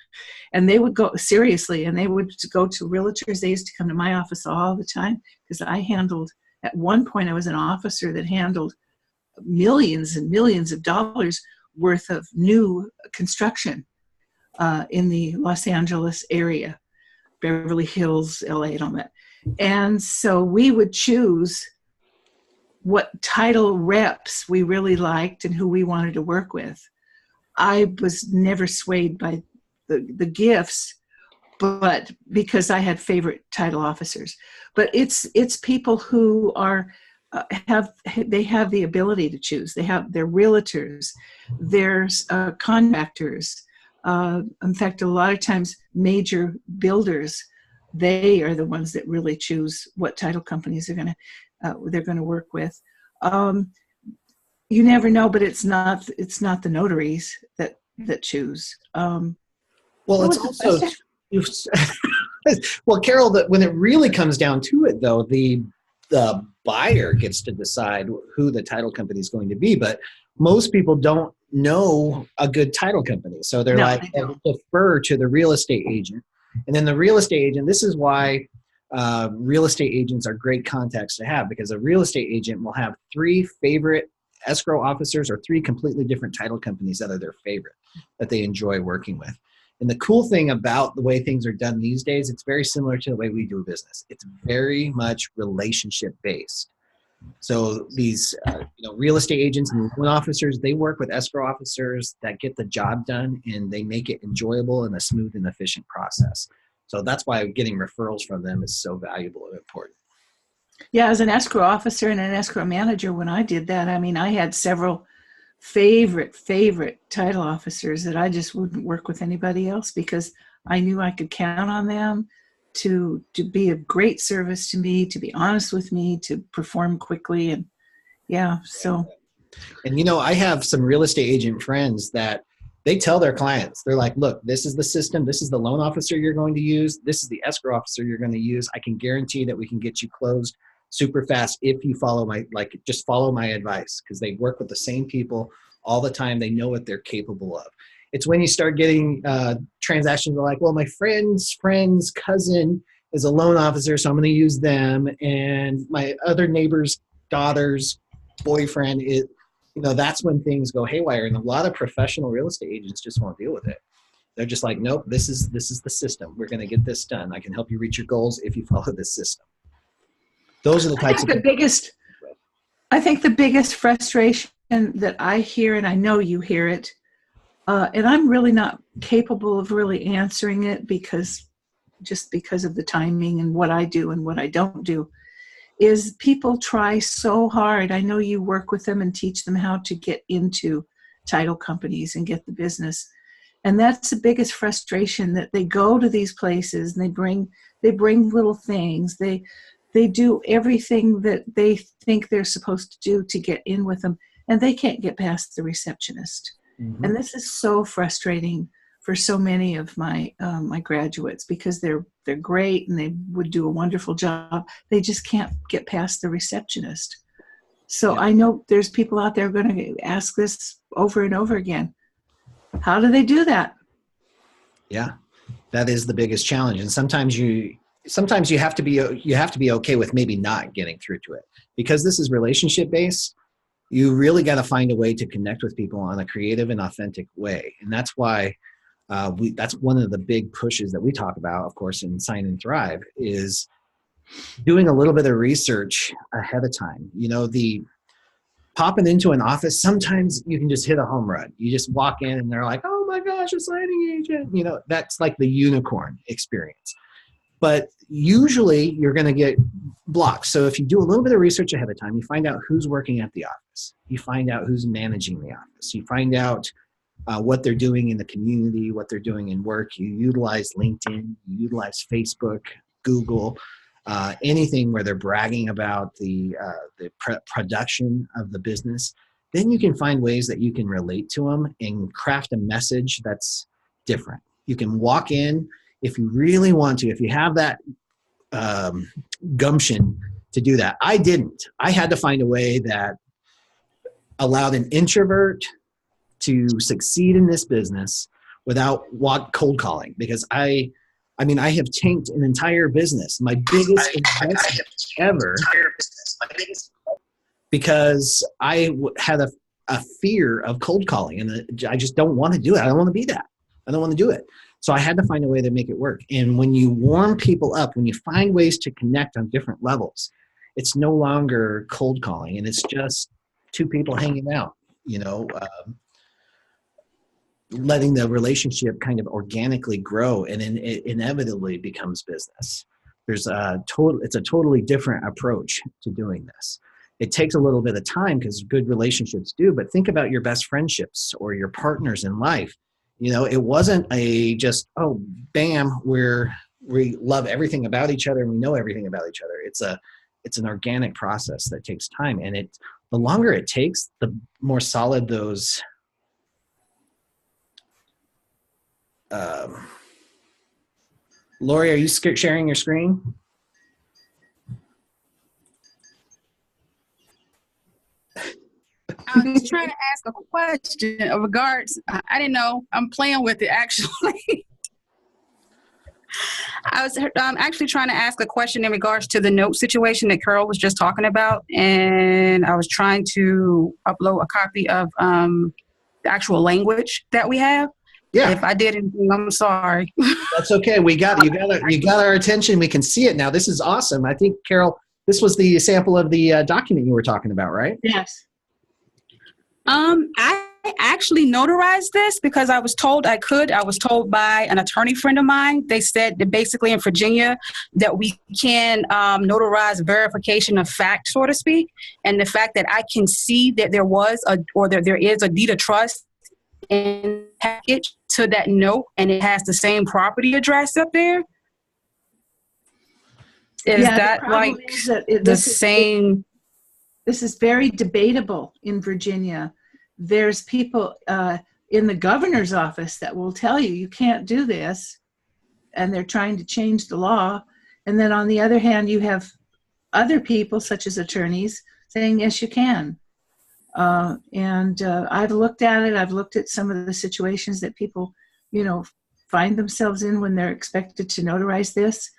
and they would go seriously, and they would go to realtors. They used to come to my office all the time because I handled, at one point, I was an officer that handled millions and millions of dollars worth of new construction in the Los Angeles area, Beverly Hills, LA, and all that. And so we would choose what title reps we really liked and who we wanted to work with. I was never swayed by the gifts, but because I had favorite title officers. But it's people who are have the ability to choose. They're realtors, there's contractors. In fact, a lot of times major builders, they are the ones that really choose what title companies they're going to work with. You never know, but it's not the notaries that choose. Well, it's also well, Carol, that when it really comes down to it, though, the buyer gets to decide who the title company is going to be, but most people don't know a good title company, so they're they'll defer to the real estate agent, and then the real estate agent. This is why real estate agents are great contacts to have, because a real estate agent will have 3 favorite escrow officers or 3 completely different title companies that are their favorite, that they enjoy working with. And the cool thing about the way things are done these days, it's very similar to the way we do business. It's very much relationship based. So these real estate agents and loan officers, they work with escrow officers that get the job done, and they make it enjoyable and a smooth and efficient process. So that's why getting referrals from them is so valuable and important. Yeah, as an escrow officer and an escrow manager, when I did that, I mean, I had several favorite title officers that I just wouldn't work with anybody else, because I knew I could count on them to be of great service to me, to be honest with me, to perform quickly. And yeah, so. And I have some real estate agent friends that they tell their clients, they're like, look, this is the system, this is the loan officer you're going to use, this is the escrow officer you're going to use. I can guarantee that we can get you closed super fast if you follow just follow my advice, because they work with the same people all the time. They know what they're capable of. It's when you start getting transactions that are like, well, my friend's cousin is a loan officer, so I'm going to use them, and my other neighbor's daughter's boyfriend is, that's when things go haywire. And a lot of professional real estate agents just won't deal with it. They're just like, nope, this is the system. We're going to get this done. I can help you reach your goals if you follow this system. Those are the types of I think the biggest frustration that I hear, and I know you hear it, and I'm really not capable of really answering it because of the timing and what I do and what I don't do, is people try so hard. I know you work with them and teach them how to get into title companies and get the business. And that's the biggest frustration, that they go to these places and they bring little things. They do everything that they think they're supposed to do to get in with them, and they can't get past the receptionist. Mm-hmm. And this is so frustrating for so many of my graduates, because they're great and they would do a wonderful job. They just can't get past the receptionist. So yeah. I know there's people out there going to ask this over and over again. How do they do that? Yeah, that is the biggest challenge. And sometimes you have to be okay with maybe not getting through to it, because this is relationship based. You really got to find a way to connect with people on a creative and authentic way. And that's why that's one of the big pushes that we talk about, of course, in Sign and Thrive, is doing a little bit of research ahead of time. The popping into an office, sometimes you can just hit a home run. You just walk in and they're like, oh my gosh, a signing agent. That's like the unicorn experience. But usually you're going to get blocked. So if you do a little bit of research ahead of time, you find out who's working at the office. You find out who's managing the office. You find out what they're doing in the community, what they're doing in work. You utilize LinkedIn, you utilize Facebook, Google, anything where they're bragging about the production of the business. Then you can find ways that you can relate to them and craft a message that's different. You can walk in if you really want to, if you have that gumption to do that. I didn't. I had to find a way that allowed an introvert to succeed in this business without cold calling, because I have tanked an entire business, my biggest investment ever, because I had a fear of cold calling, and I just don't want to do it. I don't want to be that. I don't want to do it. So I had to find a way to make it work. And when you warm people up, when you find ways to connect on different levels, it's no longer cold calling, and it's just two people hanging out, letting the relationship kind of organically grow, and then it inevitably becomes business. It's a totally different approach to doing this. It takes a little bit of time, because good relationships do, but think about your best friendships or your partners in life. It wasn't oh, bam, we love everything about each other and we know everything about each other. It's an organic process that takes time, and the longer it takes, the more solid those Lori, are you sharing your screen? I was trying to ask a question in regards. I didn't know. I'm playing with it, actually. I was actually trying to ask a question in regards to the note situation that Carol was just talking about, and I was trying to upload a copy of the actual language that we have. Yeah. If I did anything, I'm sorry. That's okay. You got our attention. We can see it now. This is awesome. I think, Carol, this was the sample of the document you were talking about, right? Yes. I actually notarized this because I was told I could. I was told by an attorney friend of mine. They said that basically in Virginia that we can notarize verification of fact, so to speak. And the fact that I can see that there is a deed of trust in package to that note, and it has the same property address up there. Is that like the same? This is very debatable in Virginia. There's people in the governor's office that will tell you can't do this, and they're trying to change the law. And then on the other hand, you have other people, such as attorneys, saying, yes, you can. I've looked at it. I've looked at some of the situations that people, find themselves in when they're expected to notarize this.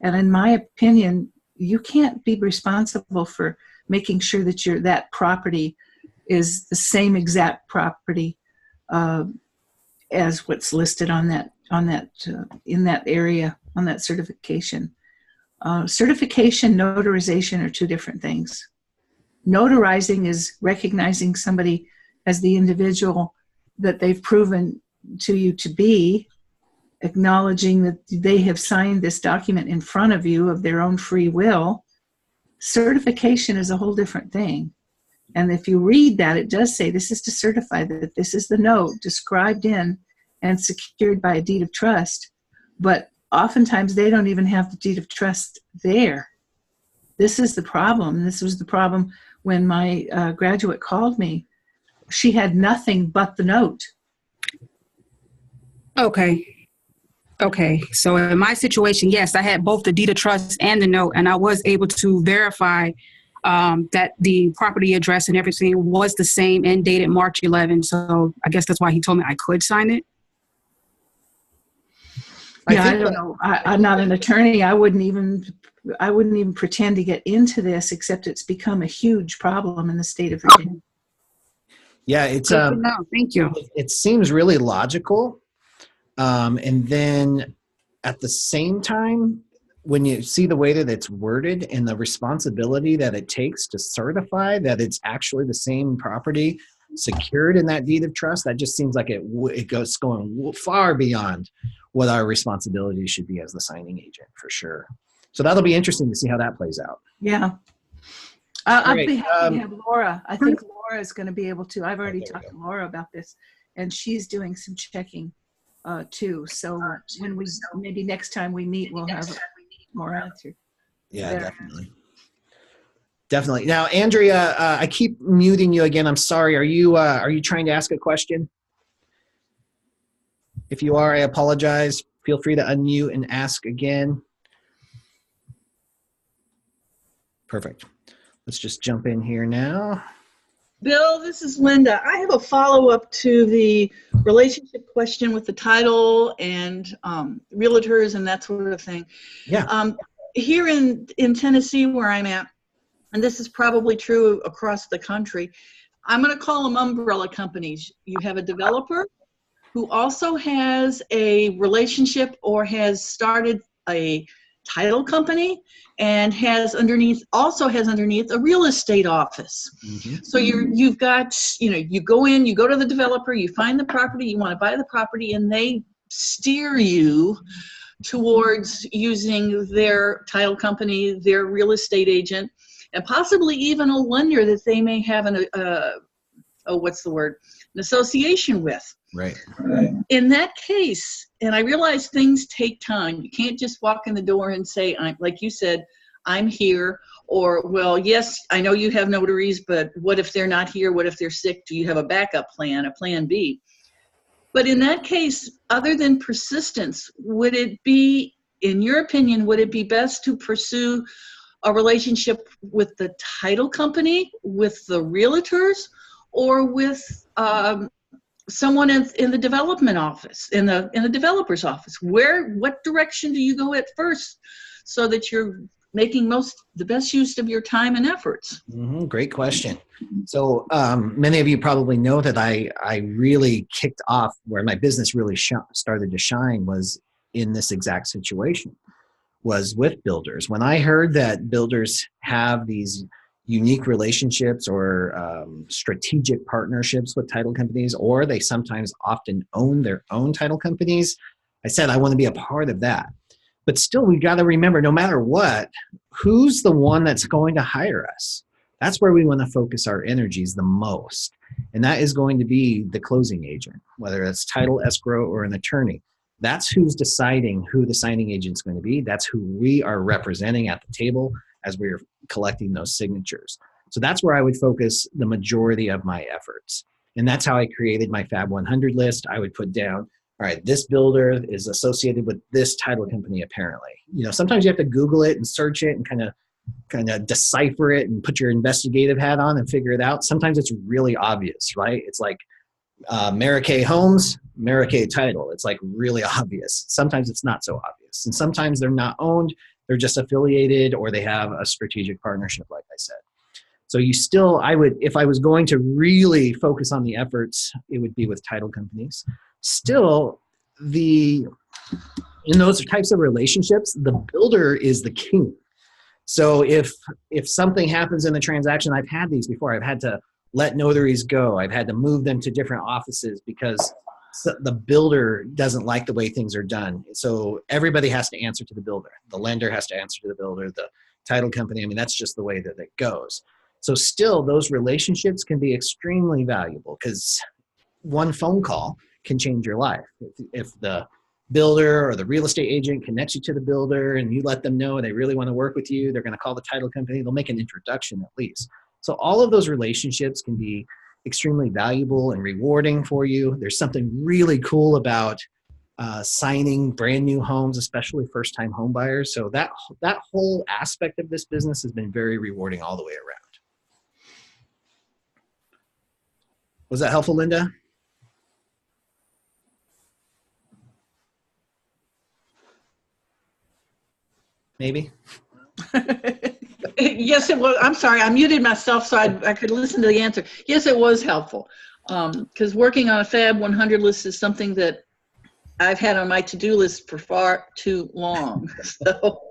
And in my opinion, you can't be responsible for making sure that that property is the same exact property as what's listed in that area, on that certification. Certification, notarization are two different things. Notarizing is recognizing somebody as the individual that they've proven to you to be, acknowledging that they have signed this document in front of you of their own free will. Certification is a whole different thing. And if you read that, it does say this is to certify that this is the note described in and secured by a deed of trust. But oftentimes they don't even have the deed of trust there. This is the problem. This was the problem when my graduate called me. She had nothing but the note. Okay. So in my situation, yes, I had both the deed of trust and the note, and I was able to verify that the property address and everything was the same and dated March 11. So I guess that's why he told me I could sign it. Yeah, I don't know. I'm not an attorney. I wouldn't even pretend to get into this, except it's become a huge problem in the state of Virginia. Yeah, it's thank you. It seems really logical. And then at the same time, when you see the way that it's worded and the responsibility that it takes to certify that it's actually the same property secured in that deed of trust, that just seems like it goes going far beyond what our responsibility should be as the signing agent, for sure. So that'll be interesting to see how that plays out. Yeah. I'd be happy to have Laura. I think Laura is going to be able to. I've already talked to Laura about this, and she's doing some checking too. So when we, maybe next time we meet, we'll have more answer. Yeah, there. definitely. Definitely. Now, Andrea, I keep muting you again. I'm sorry. Are you trying to ask a question? If you are, I apologize. Feel free to unmute and ask again. Perfect. Let's just jump in here now. Bill, this is Linda. I have a follow-up to the relationship question with the title and realtors and that sort of thing. Yeah. Here in Tennessee, where I'm at, and this is probably true across the country, I'm going to call them umbrella companies. You have a developer who also has a relationship or has started a title company and also has underneath a real estate office. Mm-hmm. So you've got, you go in, you go to the developer, you find the property, you want to buy the property, and they steer you towards using their title company, their real estate agent, and possibly even a lender that they may have an association with. Right. In that case, and I realize things take time. You can't just walk in the door and say, like you said, I'm here, or, well, yes, I know you have notaries, but what if they're not here? What if they're sick? Do you have a backup plan, a plan B? But in that case, other than persistence, would it be, in your opinion, would it be best to pursue a relationship with the title company, with the realtors, or with someone in the development office, in the developer's office? What direction do you go at first so that you're making the best use of your time and efforts? Mm-hmm. Great question. So many of you probably know that I really kicked off where my business really started to shine was in this exact situation, was with builders. When I heard that builders have these unique relationships or strategic partnerships with title companies, or they sometimes often own their own title companies, I said, I want to be a part of that. But still, we've got to remember, no matter what, who's the one that's going to hire us? That's where we want to focus our energies the most. And that is going to be the closing agent, whether it's title, escrow, or an attorney. That's who's deciding who the signing agent's going to be. That's who we are representing at the table as we're collecting those signatures. So that's where I would focus the majority of my efforts. And that's how I created my Fab 100 list. I would put down, all right, this builder is associated with this title company, apparently. Sometimes you have to Google it and search it and kind of decipher it and put your investigative hat on and figure it out. Sometimes it's really obvious, right? It's like Mary Kay Homes, Mary Kay Title. It's like really obvious. Sometimes it's not so obvious. And sometimes they're not owned. They're just affiliated, or they have a strategic partnership, like I said. So if I was going to really focus on the efforts, it would be with title companies. Still, in those types of relationships, the builder is the king. So if something happens in the transaction, I've had these before. I've had to let notaries go. I've had to move them to different offices because the builder doesn't like the way things are done. So everybody has to answer to the builder. The lender has to answer to the builder, the title company. I mean, that's just the way that it goes. So still, those relationships can be extremely valuable because one phone call can change your life. If the builder or the real estate agent connects you to the builder and you let them know they really want to work with you, they're going to call the title company, they'll make an introduction at least. So all of those relationships can be extremely valuable and rewarding for you. There's something really cool about signing brand new homes, especially first-time home buyers. So that whole aspect of this business has been very rewarding all the way around. Was that helpful, Linda? Maybe. Yes, it was. I'm sorry, I muted myself so I could listen to the answer. Yes, it was helpful. Because working on a Fab 100 list is something that I've had on my to-do list for far too long. So.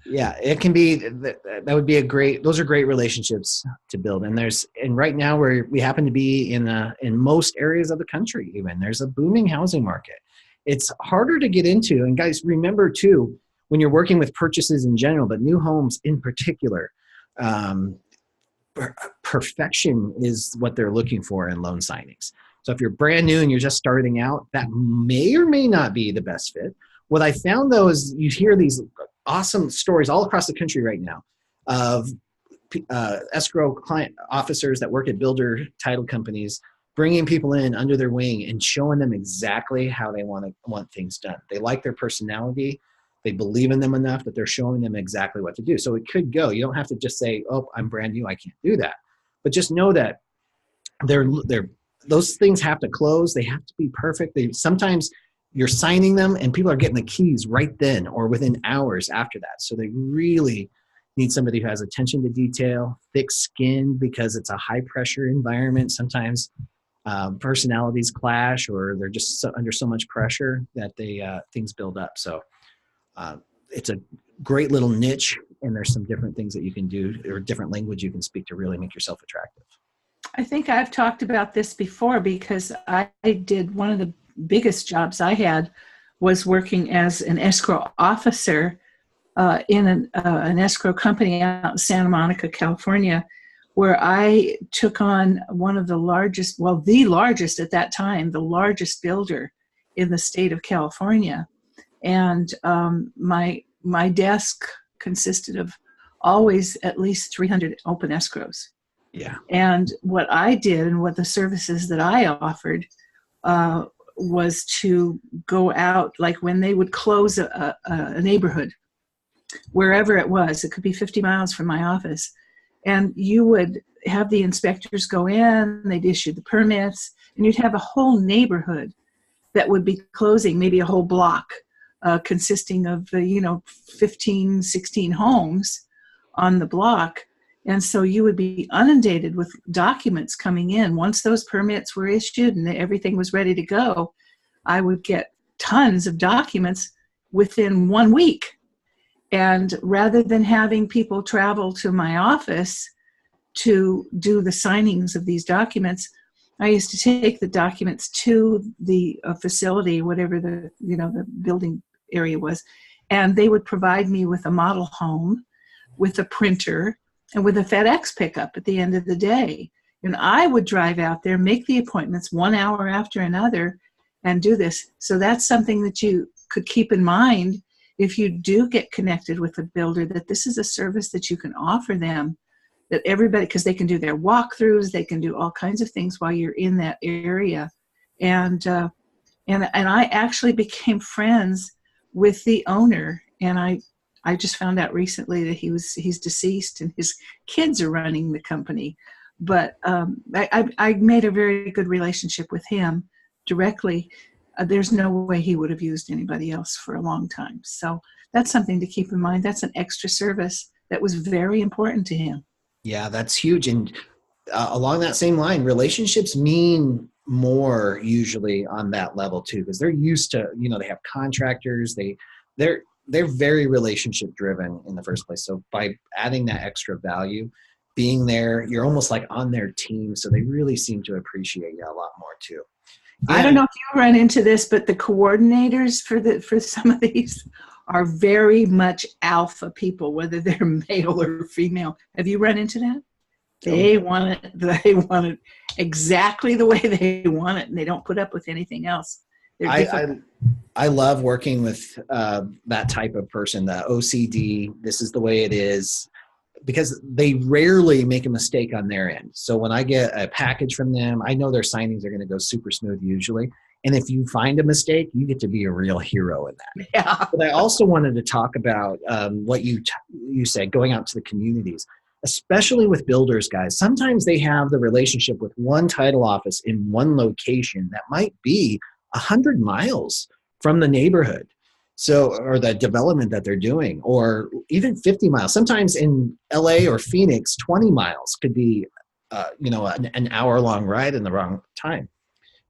Yeah, it can be. That would be those are great relationships to build. And right now we happen to be in most areas of the country. Even there's a booming housing market. It's harder to get into. And guys, remember too, when you're working with purchases in general, but new homes in particular, perfection is what they're looking for in loan signings. So if you're brand new and you're just starting out, that may or may not be the best fit. What I found though is you hear these awesome stories all across the country right now of escrow client officers that work at builder title companies bringing people in under their wing and showing them exactly how they want things done. They like their personality. They believe in them enough that they're showing them exactly what to do. So it could go. You don't have to just say, oh, I'm brand new, I can't do that. But just know that those things have to close. They have to be perfect. Sometimes you're signing them and people are getting the keys right then or within hours after that. So they really need somebody who has attention to detail, thick skin, because it's a high pressure environment. Sometimes personalities clash, or they're just under so much pressure that things build up. So it's a great little niche, and there's some different things that you can do, or different language you can speak to really make yourself attractive. I think I've talked about this before, because I did one of the biggest jobs I had was working as an escrow officer in an escrow company out in Santa Monica, California, where I took on one of the largest, well, the largest at that time, the largest builder in the state of California. And my desk consisted of always at least 300 open escrows. Yeah. And what I did, and what the services that I offered, was to go out, like when they would close a neighborhood, wherever it was, it could be 50 miles from my office, and you would have the inspectors go in, they'd issue the permits, and you'd have a whole neighborhood that would be closing, maybe a whole block consisting of 15, 16 homes on the block. And so you would be inundated with documents coming in. Once those permits were issued and everything was ready to go, I would get tons of documents within 1 week. And rather than having people travel to my office to do the signings of these documents, I used to take the documents to the facility, whatever the building area was, and they would provide me with a model home, with a printer, and with a FedEx pickup at the end of the day. And I would drive out there, make the appointments 1 hour after another, and do this. So that's something that you could keep in mind if you do get connected with a builder, that this is a service that you can offer them, that everybody, because they can do their walkthroughs, they can do all kinds of things while you're in that area. And I actually became friends with the owner, and I just found out recently that he's deceased and his kids are running the company. But I made a very good relationship with him directly. There's no way he would have used anybody else for a long time. So that's something to keep in mind. That's an extra service that was very important to him. Yeah, that's huge. And along that same line, relationships mean more usually on that level too, because they're used to, they have contractors, they're very relationship driven in the first place. So by adding that extra value, being there, you're almost like on their team. So they really seem to appreciate you a lot more too. I don't know if you run into this, but the coordinators for some of these are very much alpha people, whether they're male or female. Have you run into that? They want it exactly the way they want it, and they don't put up with anything else. I love working with that type of person, the OCD, this is the way it is, because they rarely make a mistake on their end. So when I get a package from them, I know their signings are going to go super smooth usually. And if you find a mistake, you get to be a real hero in that. Yeah. But I also wanted to talk about what you said, going out to the communities, especially with builders, guys. Sometimes they have the relationship with one title office in one location that might be 100 miles from the neighborhood. So, or the development that they're doing, or even 50 miles. Sometimes in LA or Phoenix, 20 miles could be, an hour-long ride in the wrong time.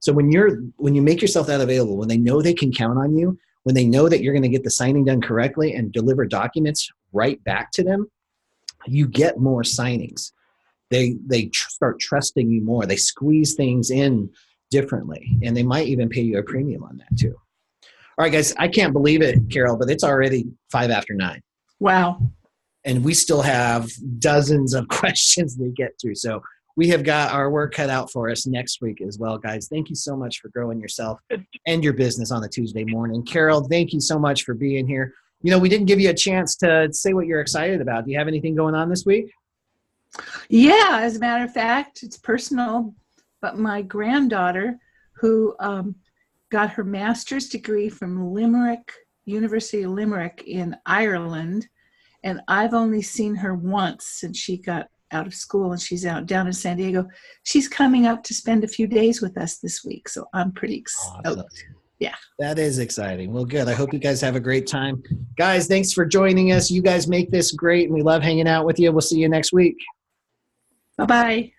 So when you make yourself that available, when they know they can count on you, when they know that you're going to get the signing done correctly and deliver documents right back to them, you get more signings. They start trusting you more. They squeeze things in differently, and they might even pay you a premium on that too. All right, guys, I can't believe it, Carol, but it's already 5 after 9. Wow. And we still have dozens of questions to get through. So we have got our work cut out for us next week as well, guys. Thank you so much for growing yourself and your business on a Tuesday morning. Carol, thank you so much for being here. You know, we didn't give you a chance to say what you're excited about. Do you have anything going on this week? Yeah, as a matter of fact, it's personal, but my granddaughter, who got her master's degree from Limerick, University of Limerick in Ireland, and I've only seen her once since she got out of school, and she's out down in San Diego. She's coming up to spend a few days with us this week, so I'm pretty excited. Awesome. Yeah. That is exciting. Well, good. I hope you guys have a great time. Guys, thanks for joining us. You guys make this great, and we love hanging out with you. We'll see you next week. Bye-bye.